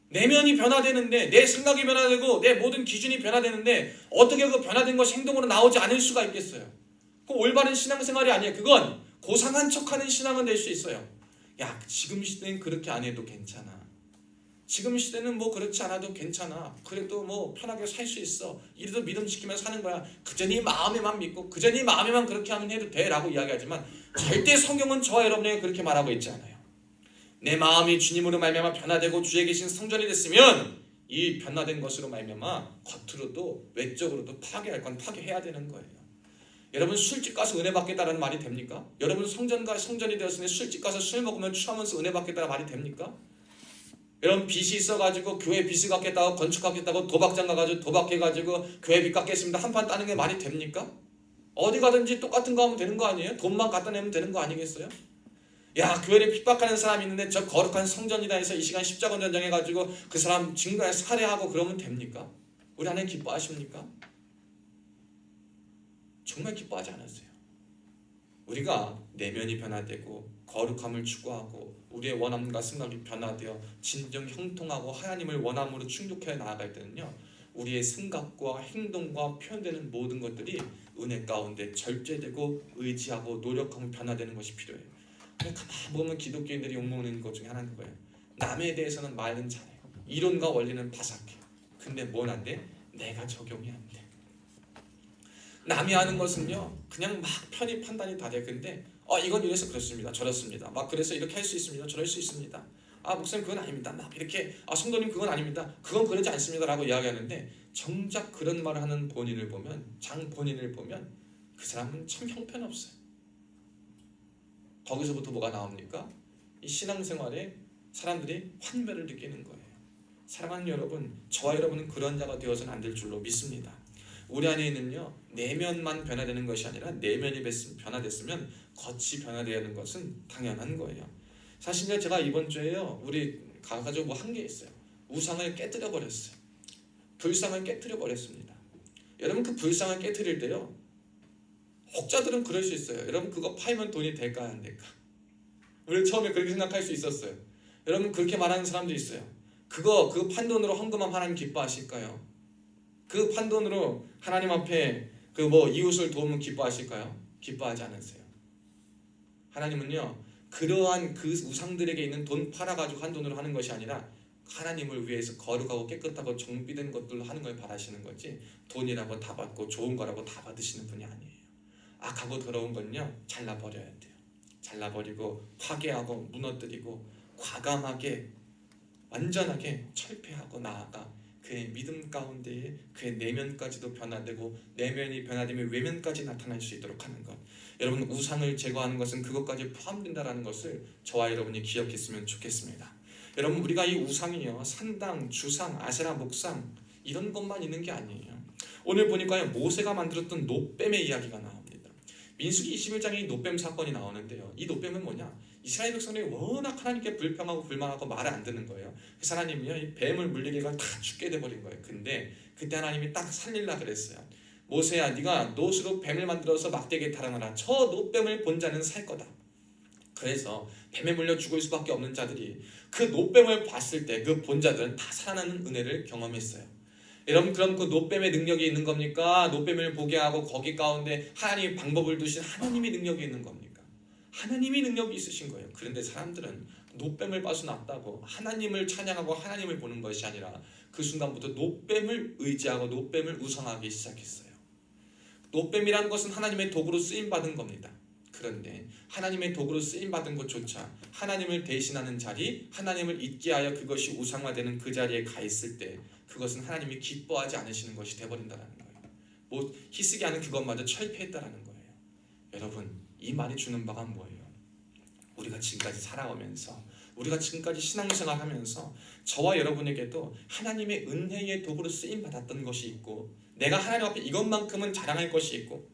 내면이 변화되는데 내 생각이 변화되고 내 모든 기준이 변화되는데 어떻게 그 변화된 것이 행동으로 나오지 않을 수가 있겠어요? 그 올바른 신앙생활이 아니에요. 그건 고상한 척하는 신앙은 될 수 있어요. 야 지금 시대는 그렇게 안 해도 괜찮아. 지금 시대는 뭐 그렇지 않아도 괜찮아. 그래도 뭐 편하게 살 수 있어. 이래도 믿음 지키면서 사는 거야. 그저 네 마음에만 믿고 그저 네 마음에만 그렇게 하면 해도 돼 라고 이야기하지만 절대 성경은 저와 여러분에게 그렇게 말하고 있지 않아요. 내 마음이 주님으로 말미암아 변화되고 주에 계신 성전이 됐으면 이 변화된 것으로 말미암아 겉으로도 외적으로도 파괴할 건 파괴해야 되는 거예요. 여러분 술집 가서 은혜 받겠다는 말이 됩니까? 여러분 성전이 되었으니 술집 가서 술 먹으면 취하면서 은혜 받겠다는 말이 됩니까? 여러분 빚이 있어가지고 교회 빚을 갚겠다고 건축하겠다고 도박장 가가지고 도박해가지고 교회 빚 갚겠습니다 한판 따는 게 말이 됩니까? 어디 가든지 똑같은 거 하면 되는 거 아니에요? 돈만 갖다 내면 되는 거 아니겠어요? 야 교회를 핍박하는 사람이 있는데 저 거룩한 성전이다 해서 이 시간 십자가 전쟁해가지고 그 사람 증거에 살해하고 그러면 됩니까? 우리 하나님 기뻐하십니까? 정말 기뻐하지 않으세요. 우리가 내면이 변화되고 거룩함을 추구하고 우리의 원함과 생각이 변화되어 진정 형통하고 하나님을 원함으로 충족해 나아갈 때는요 우리의 생각과 행동과 표현되는 모든 것들이 은혜 가운데 절제되고 의지하고 노력하면 변화되는 것이 필요해요. 가만 보면 기독교인들이 욕먹는 것 중에 하나는 그거예요. 남에 대해서는 말은 잘해요. 이론과 원리는 바삭해. 근데 뭘 안 돼? 내가 적용이 안 돼. 남이 하는 것은요 그냥 막 편히 판단이 다 돼. 근데 이건 이래서 그렇습니다. 저렇습니다. 막 그래서 이렇게 할 수 있습니다. 저럴 수 있습니다. 목사님 그건 아닙니다. 막 이렇게 성도님 그건 아닙니다. 그건 그러지 않습니다 라고 이야기하는데 정작 그런 말을 하는 본인을 보면 그 사람은 참 형편없어요. 거기서부터 뭐가 나옵니까? 이 신앙생활에 사람들이 환멸을 느끼는 거예요. 사랑하는 여러분, 저와 여러분은 그런 자가 되어서는 안 될 줄로 믿습니다. 우리 안에 있는요 내면만 변화되는 것이 아니라 내면이 변화됐으면 겉이 변화되어야 하는 것은 당연한 거예요. 사실요 제가 이번 주에요 우리 가가지고 뭐 한 게 있어요. 우상을 깨뜨려 버렸어요. 불상을 깨뜨려 버렸습니다. 여러분 그 불상을 깨뜨릴 때요 혹자들은 그럴 수 있어요. 여러분 그거 팔면 돈이 될까 안 될까? 우리 처음에 그렇게 생각할 수 있었어요. 여러분 그렇게 말하는 사람도 있어요. 그거 판돈으로 헌금하면 하나님 기뻐하실까요? 그 판돈으로 하나님 앞에 그 뭐 이웃을 도우면 기뻐하실까요? 기뻐하지 않으세요. 하나님은요 그러한 그 우상들에게 있는 돈 팔아가지고 한 돈으로 하는 것이 아니라 하나님을 위해서 거룩하고 깨끗하고 정비된 것들로 하는 걸 바라시는 거지 돈이라고 다 받고 좋은 거라고 다 받으시는 분이 아니에요. 악하고 더러운 건요 잘라버려야 돼요. 잘라버리고 파괴하고 무너뜨리고 과감하게 완전하게 철폐하고 나아가 그의 믿음 가운데에 그의 내면까지도 변화되고 내면이 변화되면 외면까지 나타날 수 있도록 하는 것. 여러분 우상을 제거하는 것은 그것까지 포함된다는 것을 저와 여러분이 기억했으면 좋겠습니다. 여러분 우리가 이 우상이요 산당, 주상, 아세라 목상 이런 것만 있는 게 아니에요. 오늘 보니까요 모세가 만들었던 노뱀의 이야기가 나옵니다. 민수기 21장에 노뱀 사건이 나오는데요. 이 노뱀은 뭐냐? 이스라엘 백성들이 워낙 하나님께 불평하고 불만하고 말을 안 듣는 거예요. 그래서 하나님이요 이 뱀을 물리기가 다 죽게 돼버린 거예요. 근데 그때 하나님이 딱 살릴라 그랬어요. 모세야 네가 노수로 뱀을 만들어서 막대기에 달아놔라. 저 노뱀을 본 자는 살 거다. 그래서 뱀에 물려 죽을 수밖에 없는 자들이 그 노뱀을 봤을 때 그 본 자들은 다 살아나는 은혜를 경험했어요. 여러분 그럼 그 노뱀의 능력이 있는 겁니까? 노뱀을 보게 하고 거기 가운데 하나님의 방법을 두신 하나님의 능력이 있는 겁니까? 하나님이 능력이 있으신 거예요. 그런데 사람들은 노뱀을 봐서 낫다고 하나님을 찬양하고 하나님을 보는 것이 아니라 그 순간부터 노뱀을 의지하고 노뱀을 우상하기 시작했어요. 노뱀이라는 것은 하나님의 도구로 쓰임받은 겁니다. 그런데 하나님의 도구로 쓰임받은 것조차 하나님을 대신하는 자리, 하나님을 잊게 하여 그것이 우상화되는 그 자리에 가 있을 때 그것은 하나님이 기뻐하지 않으시는 것이 되어버린다는 거예요. 히스기야는 그것마저 철폐했다라는 거예요. 여러분 이 말이 주는 바가 뭐예요? 우리가 지금까지 살아오면서 우리가 지금까지 신앙생활 하면서 저와 여러분에게도 하나님의 은혜의 도구로 쓰임받았던 것이 있고 내가 하나님 앞에 이것만큼은 자랑할 것이 있고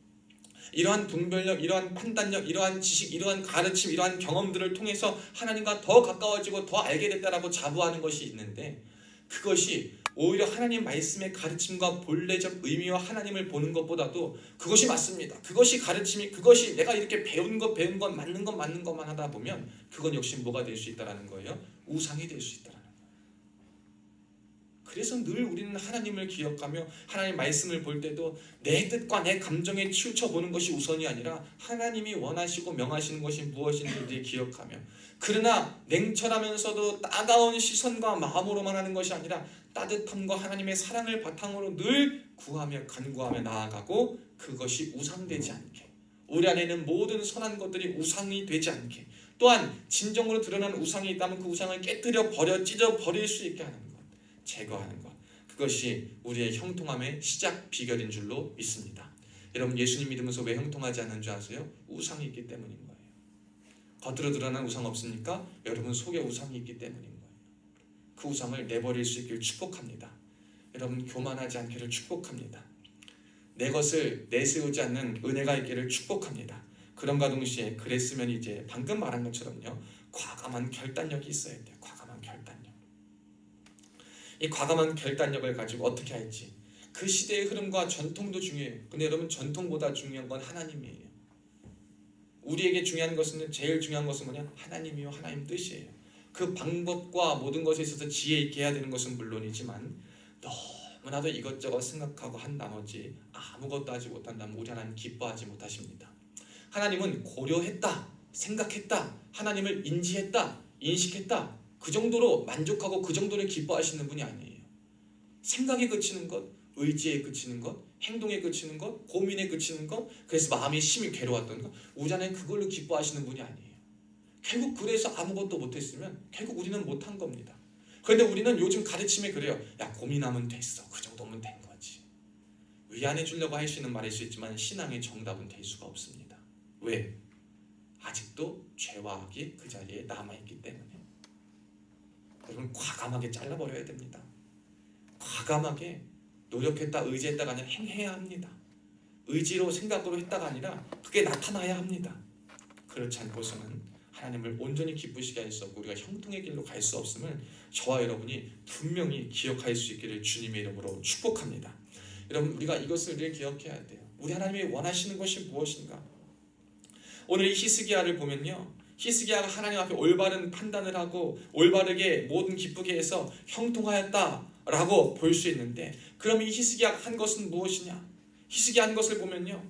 이러한 분별력, 이러한 판단력, 이러한 지식, 이러한 가르침, 이러한 경험들을 통해서 하나님과 더 가까워지고 더 알게 됐다라고 자부하는 것이 있는데 그것이 오히려 하나님 말씀의 가르침과 본래적 의미와 하나님을 보는 것보다도 그것이 맞습니다. 그것이 가르침이 그것이 내가 이렇게 배운 것 맞는 것만 하다 보면 그건 역시 뭐가 될 수 있다라는 거예요? 우상이 될 수 있다라는 거예요. 그래서 늘 우리는 하나님을 기억하며 하나님 말씀을 볼 때도 내 뜻과 내 감정에 치우쳐 보는 것이 우선이 아니라 하나님이 원하시고 명하시는 것이 무엇인지 기억하며 그러나 냉철하면서도 따가운 시선과 마음으로만 하는 것이 아니라 따뜻함과 하나님의 사랑을 바탕으로 늘 구하며 간구하며 나아가고 그것이 우상되지 않게 우리 안에 있는 모든 선한 것들이 우상이 되지 않게 또한 진정으로 드러난 우상이 있다면 그 우상을 깨뜨려 버려 찢어 버릴 수 있게 하는 것 제거하는 것 그것이 우리의 형통함의 시작 비결인 줄로 믿습니다. 여러분 예수님 믿으면서 왜 형통하지 않는 줄 아세요? 우상이 있기 때문인 거예요. 겉으로 드러난 우상 없습니까? 여러분 속에 우상이 있기 때문인 거예요. 그 우상을 내버릴 수 있기를 축복합니다. 여러분 교만하지 않기를 축복합니다. 내 것을 내세우지 않는 은혜가 있기를 축복합니다. 그런가 동시에 그랬으면 이제 방금 말한 것처럼요 과감한 결단력이 있어야 돼요. 과감한 결단력. 이 과감한 결단력을 가지고 어떻게 할지 그 시대의 흐름과 전통도 중요해요. 근데 여러분 전통보다 중요한 건 하나님이에요. 우리에게 중요한 것은 제일 중요한 것은 뭐냐? 하나님이요 하나님 뜻이에요. 그 방법과 모든 것에 있어서 지혜 있게 해야 되는 것은 물론이지만 너무나도 이것저것 생각하고 한 나머지 아무것도 하지 못한다면 우리 하나님 기뻐하지 못하십니다. 하나님은 고려했다, 생각했다, 하나님을 인지했다, 인식했다 그 정도로 만족하고 그 정도로 기뻐하시는 분이 아니에요. 생각에 그치는 것, 의지에 그치는 것, 행동에 그치는 것, 고민에 그치는 것 그래서 마음이 심히 괴로웠던 것 우리 하나님 그걸로 기뻐하시는 분이 아니에요. 결국 그래서 아무것도 못했으면 결국 우리는 못한 겁니다. 그런데 우리는 요즘 가르침에 그래요. 야 고민하면 됐어. 그 정도면 된 거지. 위안해 주려고 할 수 있는 말일 수 있지만 신앙의 정답은 될 수가 없습니다. 왜? 아직도 죄와 악이 그 자리에 남아있기 때문에 여러분 과감하게 잘라버려야 됩니다. 과감하게 노력했다 의지했다가 아니라 행해야 합니다. 의지로 생각으로 했다가 아니라 그게 나타나야 합니다. 그렇지 않고서는 하나님을 온전히 기쁘시게 할 수 없고 우리가 형통의 길로 갈 수 없음을 저와 여러분이 분명히 기억할 수 있기를 주님의 이름으로 축복합니다. 여러분 우리가 이것을 늘 기억해야 돼요. 우리 하나님이 원하시는 것이 무엇인가? 오늘 이 히스기야를 보면요 히스기야가 하나님 앞에 올바른 판단을 하고 올바르게 모든 기쁘게 해서 형통하였다라고 볼 수 있는데 그럼 이 히스기야가 한 것은 무엇이냐? 히스기야 한 것을 보면요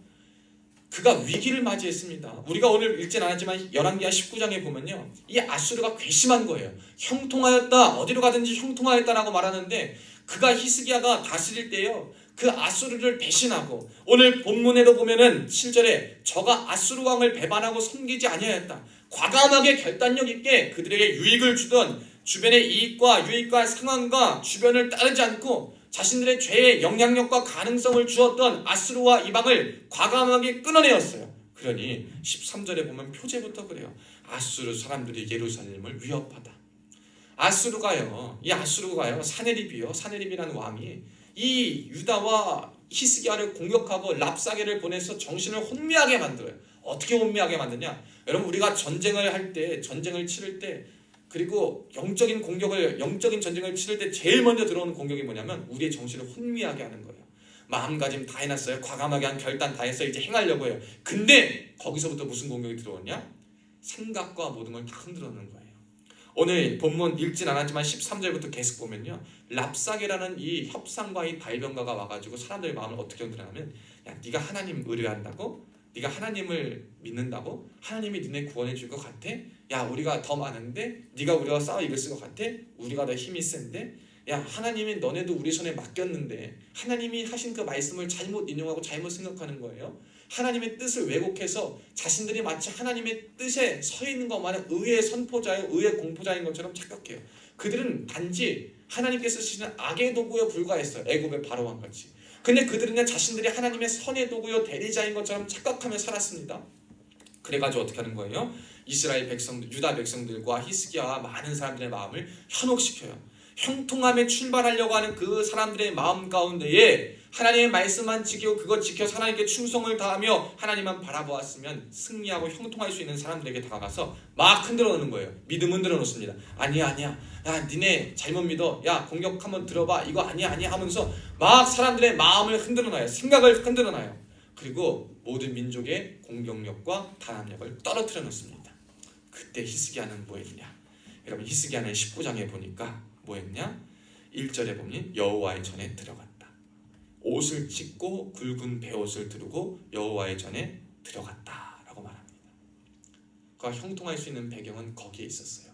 그가 위기를 맞이했습니다. 우리가 오늘 읽진 않았지만 열왕기하 19장에 보면요 이 아수르가 괘씸한 거예요. 형통하였다 어디로 가든지 형통하였다라고 말하는데 그가 히스기야가 다스릴 때요 그 아수르를 배신하고 오늘 본문에도 보면은 7절에 저가 아수르 왕을 배반하고 섬기지 아니하였다. 과감하게 결단력 있게 그들에게 유익을 주던 주변의 이익과 유익과 상황과 주변을 따르지 않고 자신들의 죄의 영향력과 가능성을 주었던 아수르와 이방을 과감하게 끊어내었어요. 그러니 13절에 보면 표제부터 그래요. 아수르 사람들이 예루살렘을 위협하다. 아수르가요, 이 아수르가요, 사네립이라는 왕이 이 유다와 히스기야를 공격하고 랍사게를 보내서 정신을 혼미하게 만들어요. 어떻게 혼미하게 만드냐? 여러분, 우리가 전쟁을 할 때, 전쟁을 치를 때, 그리고 영적인 전쟁을 치를 때 제일 먼저 들어오는 공격이 뭐냐면 우리의 정신을 혼미하게 하는 거예요. 마음가짐 다 해놨어요. 과감하게 한 결단 다 했어요. 이제 행하려고 해요. 근데 거기서부터 무슨 공격이 들어오냐? 생각과 모든 걸 다 흔들어 놓는 거예요. 오늘 본문 읽진 않았지만 13절부터 계속 보면요, 랍사게라는 이 협상과 이 발병가가 와가지고 사람들의 마음을 어떻게 흔들냐면, 야, 네가 하나님 의뢰한다고? 네가 하나님을 믿는다고? 하나님이 니네 구원해 줄 것 같아? 야, 우리가 더 많은데? 네가 우리와 싸워 이길 것 같아? 우리가 더 힘이 센데? 야, 하나님이 너네도 우리 손에 맡겼는데 하나님이 하신 그 말씀을 잘못 인용하고 잘못 생각하는 거예요. 하나님의 뜻을 왜곡해서 자신들이 마치 하나님의 뜻에 서 있는 것만은 의의 선포자요, 의의 공포자인 것처럼 착각해요. 그들은 단지 하나님께서 쓰시는 악의 도구에 불과했어요. 애굽의 바로왕 같이. 근데 그들은 자신들이 하나님의 선의 도구요, 대리자인 것처럼 착각하며 살았습니다. 그래가지고 어떻게 하는 거예요? 이스라엘 백성들, 유다 백성들과 히스기야와 많은 사람들의 마음을 현혹시켜요. 형통함에 출발하려고 하는 그 사람들의 마음 가운데에 하나님의 말씀만 지키고 그것 지켜서 하나님께 충성을 다하며 하나님만 바라보았으면 승리하고 형통할 수 있는 사람들에게 다가가서 막 흔들어 놓는 거예요. 믿음 흔들어 놓습니다. 아니야, 야, 니네 잘못 믿어. 야, 공격 한번 들어봐. 이거 아니야 하면서 막 사람들의 마음을 흔들어 놔요. 생각을 흔들어 놔요. 그리고 모든 민족의 공격력과 단합력을 떨어뜨려 놓습니다. 그때 히스기야는 뭐 했냐? 여러분, 히스기야는 19장에 보니까 뭐 했냐? 1절에 보면 여호와의 전에 들어갔다. 옷을 찢고 굵은 베옷을 두르고 여호와의 전에 들어갔다라고 말합니다. 그가 형통할 수 있는 배경은 거기에 있었어요.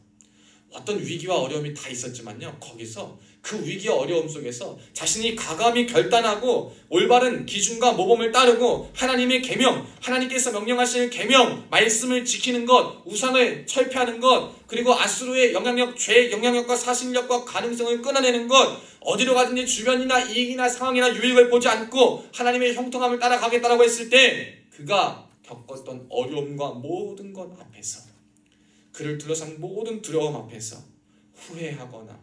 어떤 위기와 어려움이 다 있었지만요, 거기서 그 위기와 어려움 속에서 자신이 과감히 결단하고 올바른 기준과 모범을 따르고 하나님의 계명, 하나님께서 명령하시는 계명, 말씀을 지키는 것, 우상을 철폐하는 것, 그리고 아수르의 영향력, 죄의 영향력과 사실력과 가능성을 끊어내는 것, 어디로 가든지 주변이나 이익이나 상황이나 유익을 보지 않고 하나님의 형통함을 따라가겠다라고 했을 때 그가 겪었던 어려움과 모든 것 앞에서, 그를 둘러싼 모든 두려움 앞에서 후회하거나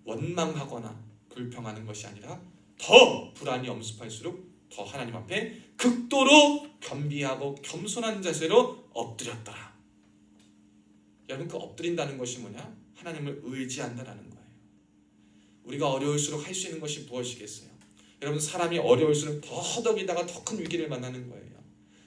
원망하거나 불평하는 것이 아니라 더 불안이 엄습할수록 더 하나님 앞에 극도로 겸비하고 겸손한 자세로 엎드렸더라. 여러분, 그 엎드린다는 것이 뭐냐? 하나님을 의지한다라는 거예요. 우리가 어려울수록 할 수 있는 것이 무엇이겠어요? 여러분, 사람이 어려울수록 더 허덕이다가 더 큰 위기를 만나는 거예요.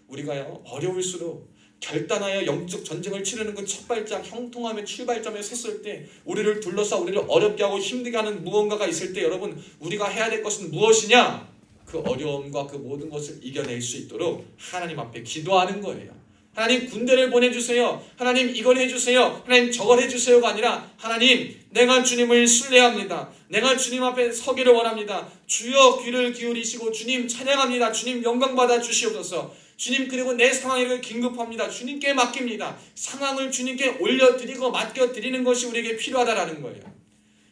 우리가요, 어려울수록 결단하여 영적 전쟁을 치르는 그 첫 발짝, 형통함의 출발점에 섰을 때 우리를 둘러싸 우리를 어렵게 하고 힘들게 하는 무언가가 있을 때 여러분, 우리가 해야 될 것은 무엇이냐? 그 어려움과 그 모든 것을 이겨낼 수 있도록 하나님 앞에 기도하는 거예요. 하나님, 군대를 보내주세요. 하나님, 이걸 해주세요. 하나님, 저걸 해주세요가 아니라 하나님, 내가 주님을 신뢰합니다. 내가 주님 앞에 서기를 원합니다. 주여, 귀를 기울이시고 주님 찬양합니다. 주님 영광 받아 주시옵소서. 주님, 그리고 내 상황을 긴급합니다. 주님께 맡깁니다. 상황을 주님께 올려드리고 맡겨드리는 것이 우리에게 필요하다라는 거예요.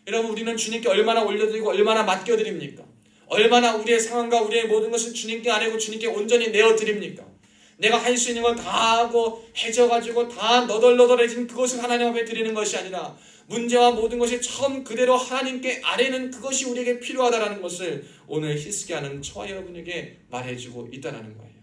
여러분, 우리는 주님께 얼마나 올려드리고 얼마나 맡겨드립니까? 얼마나 우리의 상황과 우리의 모든 것을 주님께 아뢰고 주님께 온전히 내어드립니까? 내가 할 수 있는 걸 다 하고 해져가지고 다 너덜너덜해진 그것을 하나님 앞에 드리는 것이 아니라 문제와 모든 것이 처음 그대로 하나님께 아뢰는 그것이 우리에게 필요하다라는 것을 오늘 히스기야는 저와 여러분에게 말해주고 있다라는 거예요.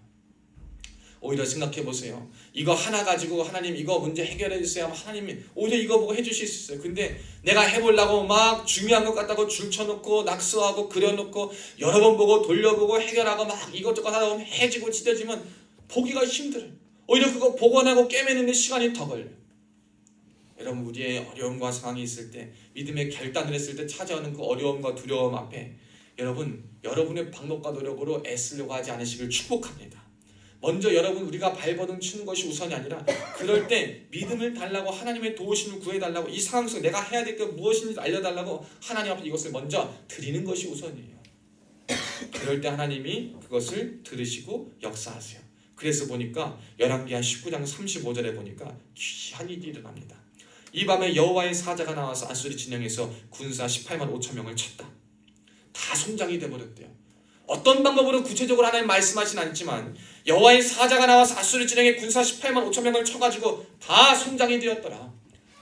오히려 생각해보세요. 이거 하나 가지고 하나님 이거 문제 해결해 주세요 하면 하나님이 오히려 이거 보고 해주실 수 있어요. 근데 내가 해보려고 막 중요한 것 같다고 줄쳐놓고 낙서하고 그려놓고 여러 번 보고 돌려보고 해결하고 막 이것저것 하다 보면 해지고 찢어지면 보기가 힘들어요. 오히려 그거 복원하고 꿰매는데 시간이 더 걸려요. 여러분, 우리의 어려움과 상황이 있을 때, 믿음의 결단을 했을 때 찾아오는 그 어려움과 두려움 앞에 여러분의 방법과 노력으로 애쓰려고 하지 않으시길 축복합니다. 먼저 여러분, 우리가 발버둥 치는 것이 우선이 아니라 그럴 때 믿음을 달라고, 하나님의 도우심을 구해달라고, 이 상황 속에 내가 해야 될 게 무엇인지 알려달라고 하나님 앞에 이것을 먼저 드리는 것이 우선이에요. 그럴 때 하나님이 그것을 들으시고 역사하세요. 그래서 보니까 열왕기하 19장 35절에 보니까 귀한 일이 일어납니다. 이 밤에 여호와의 사자가 나와서 아수리 진영에서 군사 18만 5천 명을 쳤다. 다 송장이 되어버렸대요. 어떤 방법으로 구체적으로 하나님 말씀하진 않지만 여호와의 사자가 나와서 아수리 진영에 군사 18만 5천 명을 쳐가지고 다 송장이 되었더라.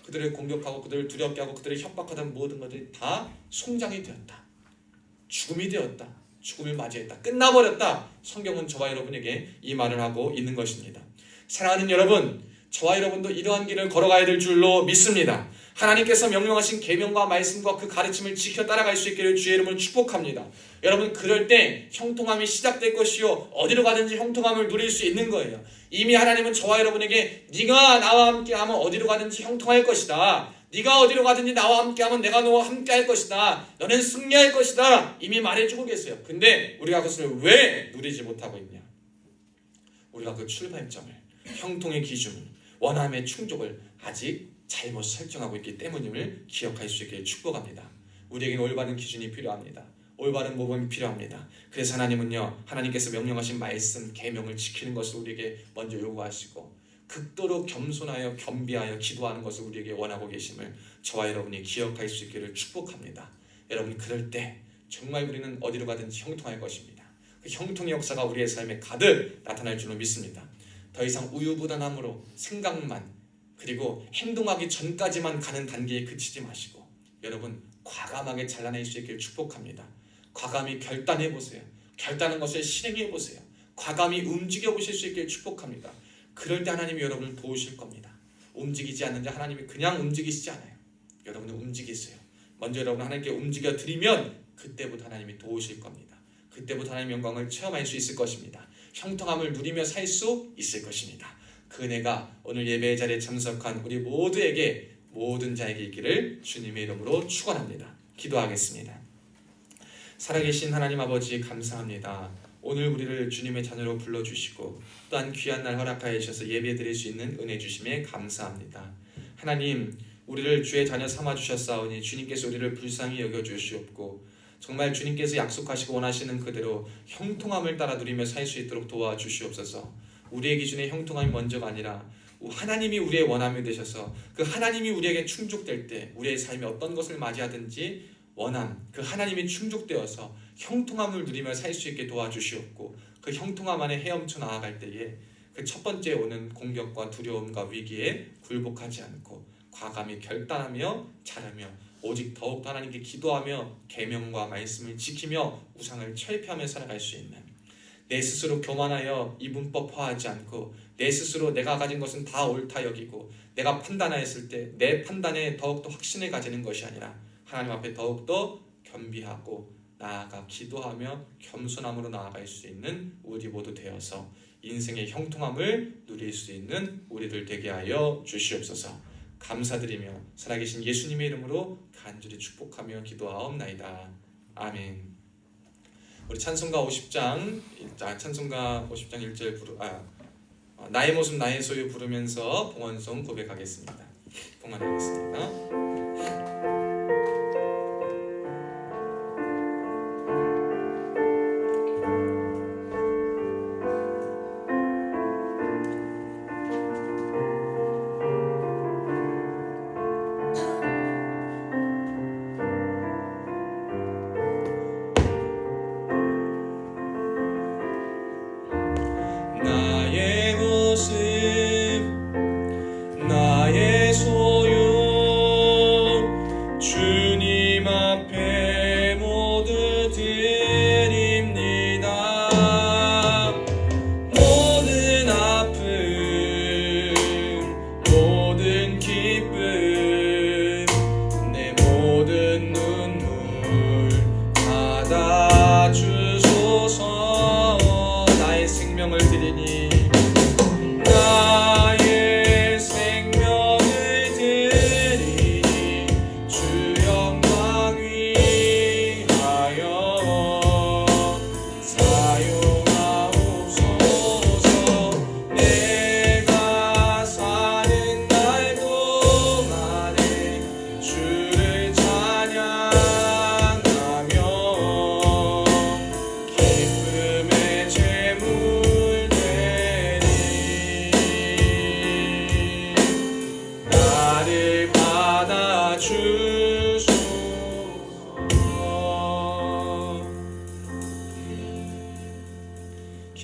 그들을 공격하고 그들을 두렵게 하고 그들을 협박하던 모든 것들이 다 송장이 되었다. 죽음이 되었다. 죽음을 맞이했다. 끝나버렸다. 성경은 저와 여러분에게 이 말을 하고 있는 것입니다. 사랑하는 여러분, 저와 여러분도 이러한 길을 걸어가야 될 줄로 믿습니다. 하나님께서 명령하신 계명과 말씀과 그 가르침을 지켜 따라갈 수 있기를 주의 이름으로 축복합니다. 여러분, 그럴 때 형통함이 시작될 것이요 어디로 가든지 형통함을 누릴 수 있는 거예요. 이미 하나님은 저와 여러분에게 네가 나와 함께하면 어디로 가든지 형통할 것이다. 네가 어디로 가든지 나와 함께하면 내가 너와 함께할 것이다. 너는 승리할 것이다. 이미 말해주고 계세요. 근데 우리가 그것을 왜 누리지 못하고 있냐? 우리가 그 출발점을, 형통의 기준을, 원함의 충족을 아직 잘못 설정하고 있기 때문임을 기억할 수 있기를 축복합니다. 우리에게는 올바른 기준이 필요합니다. 올바른 모범이 필요합니다. 그래서 하나님은요, 하나님께서 명령하신 말씀, 계명을 지키는 것을 우리에게 먼저 요구하시고 극도로 겸손하여 겸비하여 기도하는 것을 우리에게 원하고 계심을 저와 여러분이 기억할 수 있기를 축복합니다. 여러분, 그럴 때 정말 우리는 어디로 가든지 형통할 것입니다. 그 형통의 역사가 우리의 삶에 가득 나타날 줄로 믿습니다. 더 이상 우유부단함으로 생각만 그리고 행동하기 전까지만 가는 단계에 그치지 마시고 여러분 과감하게 잘라낼 수 있기를 축복합니다. 과감히 결단해보세요. 결단한 것을 실행해보세요. 과감히 움직여보실 수 있기를 축복합니다. 그럴 때 하나님이 여러분을 도우실 겁니다. 움직이지 않는데 하나님이 그냥 움직이시지 않아요. 여러분은 움직이세요. 먼저 여러분 하나님께 움직여 드리면 그때부터 하나님이 도우실 겁니다. 그때부터 하나님의 영광을 체험할 수 있을 것입니다. 형통함을 누리며 살 수 있을 것입니다. 그 은혜가 오늘 예배의 자리에 참석한 우리 모두에게 모든 자에게 있기를 주님의 이름으로 축원합니다. 기도하겠습니다. 살아계신 하나님 아버지 감사합니다. 오늘 우리를 주님의 자녀로 불러주시고 또한 귀한 날 허락하여 주셔서 예배드릴 수 있는 은혜 주심에 감사합니다. 하나님, 우리를 주의 자녀 삼아주셨사오니 주님께서 우리를 불쌍히 여겨주시옵고 정말 주님께서 약속하시고 원하시는 그대로 형통함을 따라 누리며 살 수 있도록 도와주시옵소서. 우리의 기준에 형통함이 먼저가 아니라 하나님이 우리의 원함이 되셔서 그 하나님이 우리에게 충족될 때 우리의 삶에 어떤 것을 맞이하든지 원함, 그 하나님이 충족되어서 형통함을 누리며 살 수 있게 도와주시옵고 그 형통함 안에 헤엄쳐 나아갈 때에 그 첫 번째 오는 공격과 두려움과 위기에 굴복하지 않고 과감히 결단하며 자라며 오직 더욱 하나님께 기도하며 계명과 말씀을 지키며 우상을 철폐하며 살아갈 수 있는 내 스스로 교만하여 이분법화하지 않고 내 스스로 내가 가진 것은 다 옳다 여기고 내가 판단하였을 때 내 판단에 더욱더 확신을 가지는 것이 아니라 하나님 앞에 더욱더 겸비하고 나아가 기도하며 겸손함으로 나아갈 수 있는 우리 모두 되어서 인생의 형통함을 누릴 수 있는 우리들 되게 하여 주시옵소서. 감사드리며 살아계신 예수님의 이름으로 간절히 축복하며 기도하옵나이다. 아멘. 우리 찬송가 50장 1절 나의 모습 나의 소유 부르면서 봉헌송 고백하겠습니다. 봉헌하겠습니다. 나의 모습 나의 소유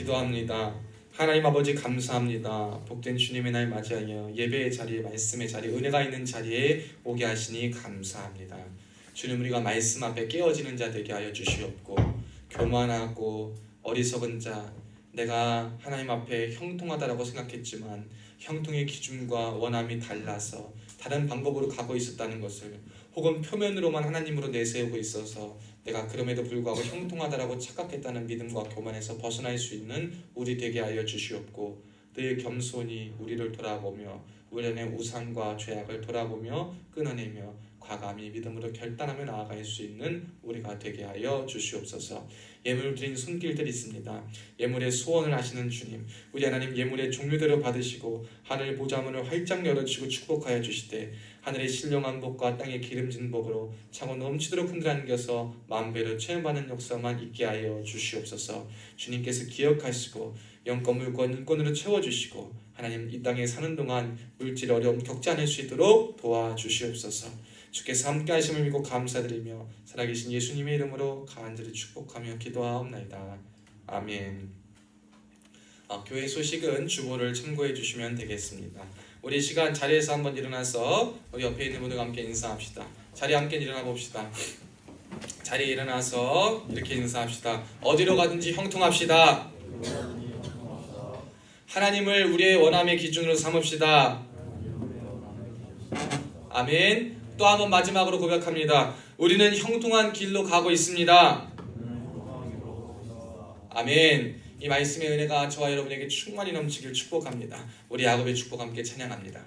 기도합니다. 하나님 아버지 감사합니다. 복된 주님의 날 맞이하여 예배의 자리, 말씀의 자리, 은혜가 있는 자리에 오게 하시니 감사합니다. 주님, 우리가 말씀 앞에 깨어지는 자 되게 하여 주시옵고, 교만하고 어리석은 자, 내가 하나님 앞에 형통하다라고 생각했지만 형통의 기준과 원함이 달라서 다른 방법으로 가고 있었다는 것을, 혹은 표면으로만 하나님으로 내세우고 있어서 내가 그럼에도 불구하고 형통하다라고 착각했다는 믿음과 교만에서 벗어날 수 있는 우리 되게 하여 주시옵고, 늘 겸손히 우리를 돌아보며 우리 안의 우상과 죄악을 돌아보며 끊어내며 과감히 믿음으로 결단하며 나아갈 수 있는 우리가 되게 하여 주시옵소서. 예물 드린 손길들이 있습니다. 예물의 소원을 하시는 주님, 우리 하나님 예물의 종류대로 받으시고 하늘 보좌문을 활짝 열어주시고 축복하여 주시되, 하늘의 신령한 복과 땅의 기름진 복으로 차고 넘치도록 흔들어 안겨서 만배로 체험하는 역사만 있게 하여 주시옵소서. 주님께서 기억하시고 영권 물권 인권으로 채워주시고 하나님 이 땅에 사는 동안 물질 어려움 겪지 않을 수 있도록 도와주시옵소서. 주께서 함께 하심을 믿고 감사드리며 살아계신 예수님의 이름으로 간절히 축복하며 기도하옵나이다. 아멘. 교회 소식은 주보를 참고해 주시면 되겠습니다. 우리 시간 자리에서 한번 일어나서 우리 옆에 있는 분들과 함께 인사합시다. 자리에 함께 일어나 봅시다. 자리에 일어나서 이렇게 인사합시다. 어디로 가든지 형통합시다. 하나님을 우리의 원함의 기준으로 삼읍시다. 아멘. 또 한번 마지막으로 고백합니다. 우리는 형통한 길로 가고 있습니다. 아멘. 이 말씀의 은혜가 저와 여러분에게 충만히 넘치길 축복합니다. 우리 야곱의 축복 함께 찬양합니다.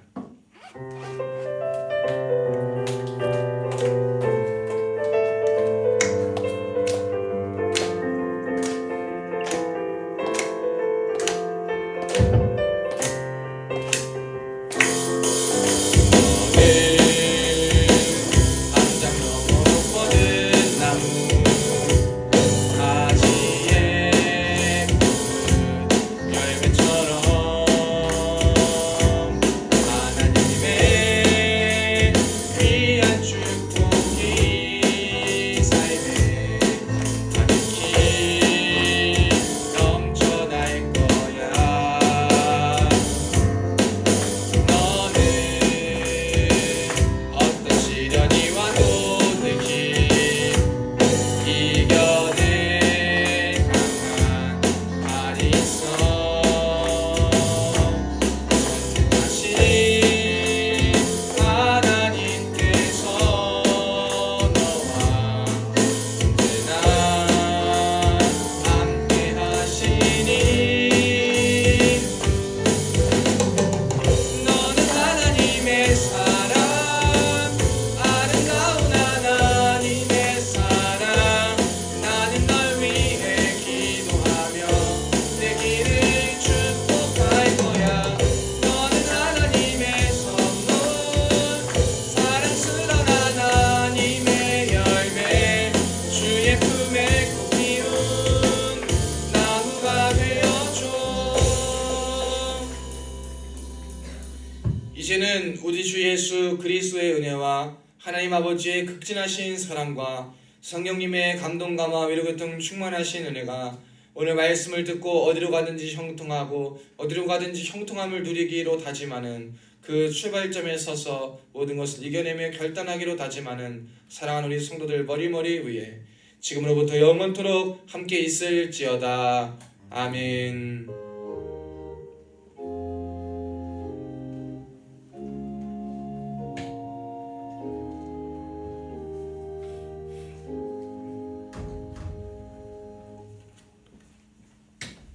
이제는 우리 주 예수 그리스도의 은혜와 하나님 아버지의 극진하신 사랑과 성령님의 감동감화 위로교통 충만하신 은혜가 오늘 말씀을 듣고 어디로 가든지 형통하고 어디로 가든지 형통함을 누리기로 다짐하는 그 출발점에 서서 모든 것을 이겨내며 결단하기로 다짐하는 사랑하는 우리 성도들 머리머리 위에 지금으로부터 영원토록 함께 있을지어다. 아멘.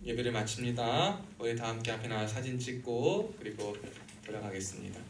예배를 마칩니다. 우리 다 함께 앞에 나와 사진 찍고 그리고 돌아가겠습니다.